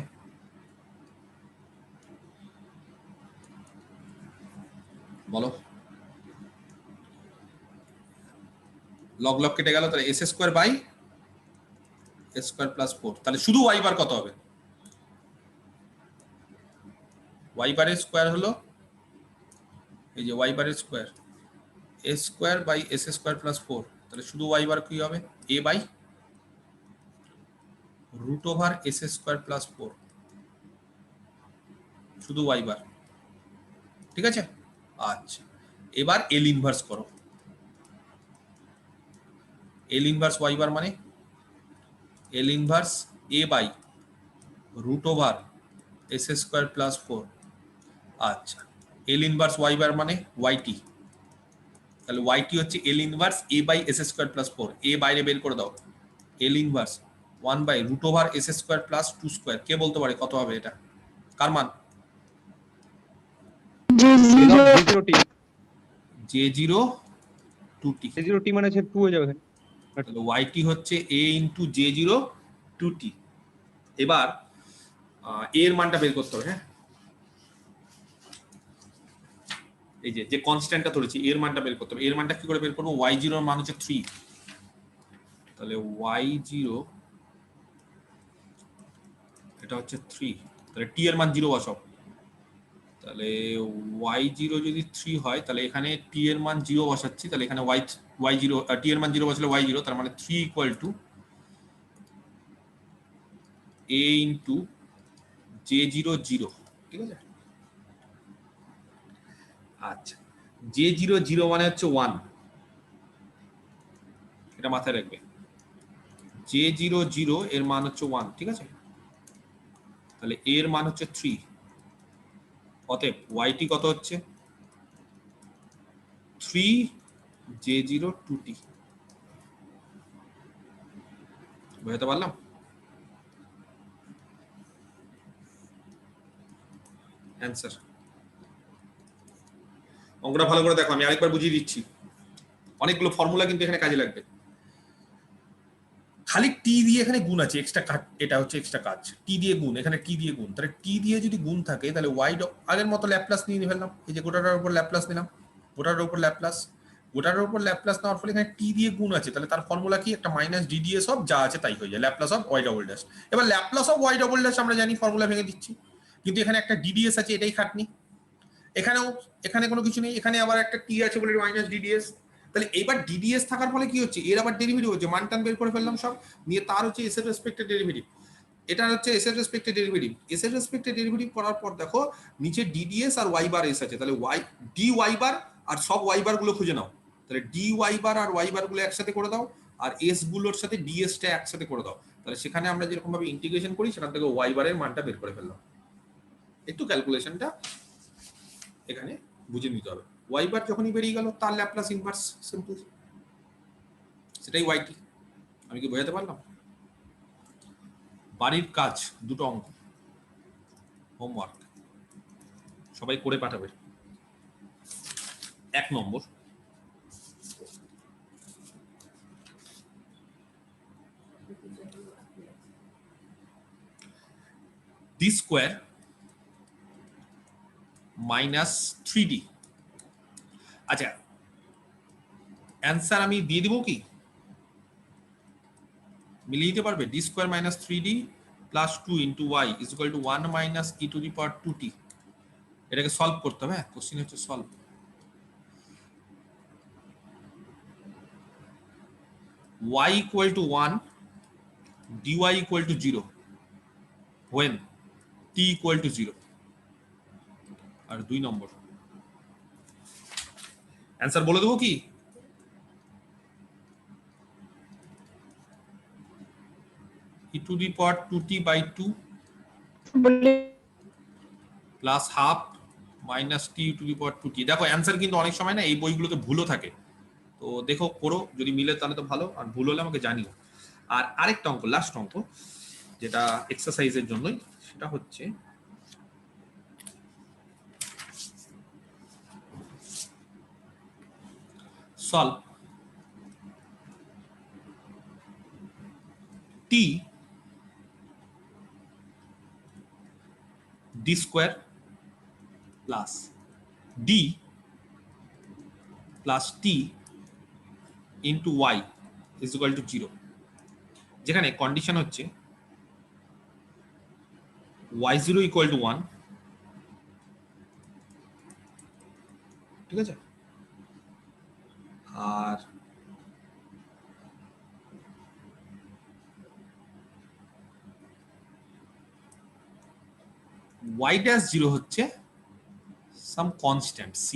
বলো, লগ লগ কেটে গেল, তাহলে S square by S square plus 4, তাহলে শুধু ওয়াই বার কত হবে? ওয়াই বারের স্কোয়ার হলো এই যে ওয়াই বারের square, A square by S square plus 4, তাহলে শুধু ওয়াই বার কি হবে? A by root over S square plus 4, শুধু ওয়াই বার, ঠিক আছে? আচ্ছা, এবার এল ইনভার্স করো। এল ইনভার্স ওয়াই বার মানে L inverse A by root over S square plus 4। আচ্ছা, এল ইনভার্স ওয়াই বার মানে ওয়াইটি, তাহলে ওয়াইটি হচ্ছে L inverse A by S square plus 4। A বাইরে বের করে দাও, L inverse 1/√s² plus 2 square. কে বলতে পারে কত হবে এটা? কার মান? J0T J0 2t। J0T মানে হচ্ছে 2 হয়ে যাবে এখানে। তাহলে yt হচ্ছে a ইনটু J0 2t। এবার এর মানটা বের করতে হবে। হ্যাঁ, এই যে কনস্ট্যান্টটা ধরেছি এর মানটা বের করতে হবে। এর মানটা কি করে বের করব? y0 এর মান হচ্ছে 3। তাহলে y0 এটা হচ্ছে 3। তাহলে t এর মান 0 বসাও। তাহলে y0 যদি 3 হয় তাহলে এখানে t এর মান 0 বসাচ্ছি। তাহলে এখানে y0 t এর মান 0 বসালে y0, তার মানে 3 equal to a into J0 0। ঠিক আছে? আচ্ছা, J0 0 মানে হচ্ছে 1, এটা মাথায় রাখবে। J0 0 এর মান হচ্ছে 1। ঠিক আছে? তাহলে এর মান হচ্ছে 3। অতএব yt কত হচ্ছে? 3 J0 2t। বুঝতে পারলাম? অ্যান্সার। অঙ্কটা ভালো করে দেখো, আমি আরেকবার বুঝিয়ে দিচ্ছি। অনেকগুলো ফর্মুলা কিন্তু এখানে কাজে লাগবে। খালি টি দিয়ে এখানে গুণ আছে, এক্সট্রা কাজ, এটা হচ্ছে এক্সট্রা কাজ। টি দিয়ে গুণ, এখানে টি দিয়ে গুণ। তাহলে টি দিয়ে যদি গুণ থাকে তাহলে ওয়াই আগের মতো ল্যাপ্লাস নিয়ে ফেললাম। এই যে গোটাটার উপর ল্যাপ্লাস নিলাম, গোটাটার উপর ল্যাপ্লাস, গোটাটার উপর ল্যাপ্লাস নেওয়ার ফলে এখানে টি দিয়ে গুণ আছে। তাহলে তার ফর্মুলা কি? একটা মাইনাস ডিডিএস অফ যা আছে তাই হয়ে যায়, Laplace of Y double dash. এবার Laplace of Y double dash আমরা জানি, ফর্মুলা ভেঙে দিচ্ছি। কিন্তু এখানে একটা ডিডিএস আছে, এটাই খাটনি। এখানে কোনো কিছু নেই, এখানে আবার একটা টি আছে বলে মাইনাস ডিডিএস। তাহলে এবার ডিডিএস থাকার ফলে কি হচ্ছে? এর আবার ডেরিভেটিভ হচ্ছে, মান টান বের করে ফেললাম সব নিয়ে। তার হচ্ছে এস এর রেসপেক্টে ডেরিভেটিভ, এটা হচ্ছে এস এর রেসপেক্টে ডেরিভেটিভ। এস এর রেসপেক্টে ডেরিভেটিভ করার পর দেখো নিচে ডিডিএস আর ওয়াই বার এস আছে। তাহলে ওয়াই ডি ওয়াই বার আর সব ওয়াই বার গুলো খুঁজে নাও। তাহলে ডি ওয়াই বার আর ওয়াই বার গুলো একসাথে করে দাও, আর এস গুলোর সাথে ডিএস টা একসাথে করে দাও। তাহলে সেখানে আমরা যেরকম ভাবে ইন্টিগ্রেশন করি সেখান থেকে ওয়াই বারের মানটা বের করে ফেললাম। একটু ক্যালকুলেশনটা এখানে বুঝে নিতে হবে। ওয়াই বার যখনই বেরিয়ে গেল তার ল্যাপ্লাস ইনভার্স সিম্পল, সেটাই ওয়াইটি। আমি কি বোঝাতে পারলাম? বাড়ির কাজ দুটো অঙ্ক, হোমওয়ার্ক সবাই করে পাঠাবে। 1 নম্বর, d স্কয়ার মাইনাস 3d। আচ্ছা, অ্যান্সার আমি দিয়ে দিব কি? মিলিয়ে দিতে পারবে? D square minus 3d plus 2 into Y is equal to 1 minus E to the power 2t। এটাকে সলভ করতে হবে। কোশ্চেন হচ্ছে solve. y equal to 1, dy equal to 0 when t equal to 0। আর 2 নম্বর অ্যান্সার বলে দেবো কি? e to the power 2t by 2 plus half minus T to the power 2t। দেখো অ্যান্সার কিন্তু অনেক সময় না এই বইগুলোতে ভুলও থাকে, তো দেখো করো, যদি মিলে তাহলে তো ভালো, আর ভুল হলে আমাকে জানিও। আর আরেকটা অঙ্ক, লাস্ট অঙ্ক, যেটা এক্সারসাইজের জন্যই, সেটা হচ্ছে সলভ টি d square plus d plus t into Y is equal to 0, যেখানে কন্ডিশন হচ্ছে y0 ইকুয়াল টু 1। ঠিক আছে? আর y dash 0 হচ্ছে সাম কনস্ট্যান্ট c।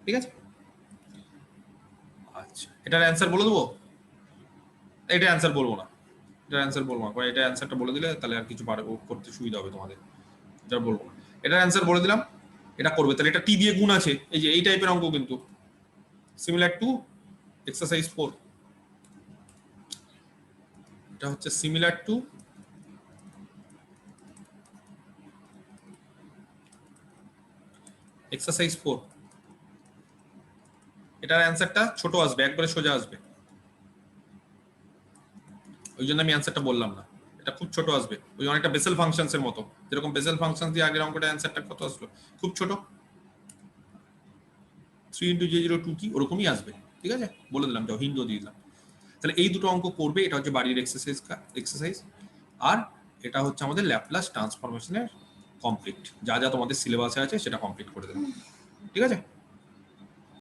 ঠিক আছে? আচ্ছা, এটার অ্যান্সার বলে দেবো? এটা অ্যান্সার বলবো না, এটার অ্যান্সার বলবো না, কারণ এটা অ্যান্সারটা বলে দিলে তাহলে আর কিছু করতে সুবিধা হবে তোমাদের। এটা বলবো না, এটার অ্যান্সার বলে দিলাম, এটা করবে। তাহলে এটা টি দিয়ে গুণ আছে, এই যে এই টাইপের অঙ্ক কিন্তু সিমিলার টু এক্সারসাইজ 4। এটা হচ্ছে সিমিলার টু এক্সারসাইজ 4। এটার অ্যান্সারটা ছোট আসবে, একবারে সোজা আসবে, ওই জন্য আমি অ্যান্সারটা বললাম না। এটা খুব ছোট আসবে, ওই অনেকটা বেসেল ফাংশনস এর মতো, যেরকম বেসেল ফাংশন দিয়ে আগের অঙ্কটা অ্যান্সারটা কত আসলো, খুব ছোট 3 × J0 2t ওরকমই আসবে। ঠিক আছে, বলে দিলাম, যাও হিন্টও দিয়ে দিলাম। তাহলে এই দুটো অঙ্ক করবে, এটা হচ্ছে বাড়ির এক্সারসাইজ, আর এটা হচ্ছে আমাদের ল্যাপ্লাস ট্রান্সফরমেশনের কমপ্লিট। যা যা তোমাদের সিলেবাসে আছে সেটা কমপ্লিট করে দেবে। ঠিক আছে।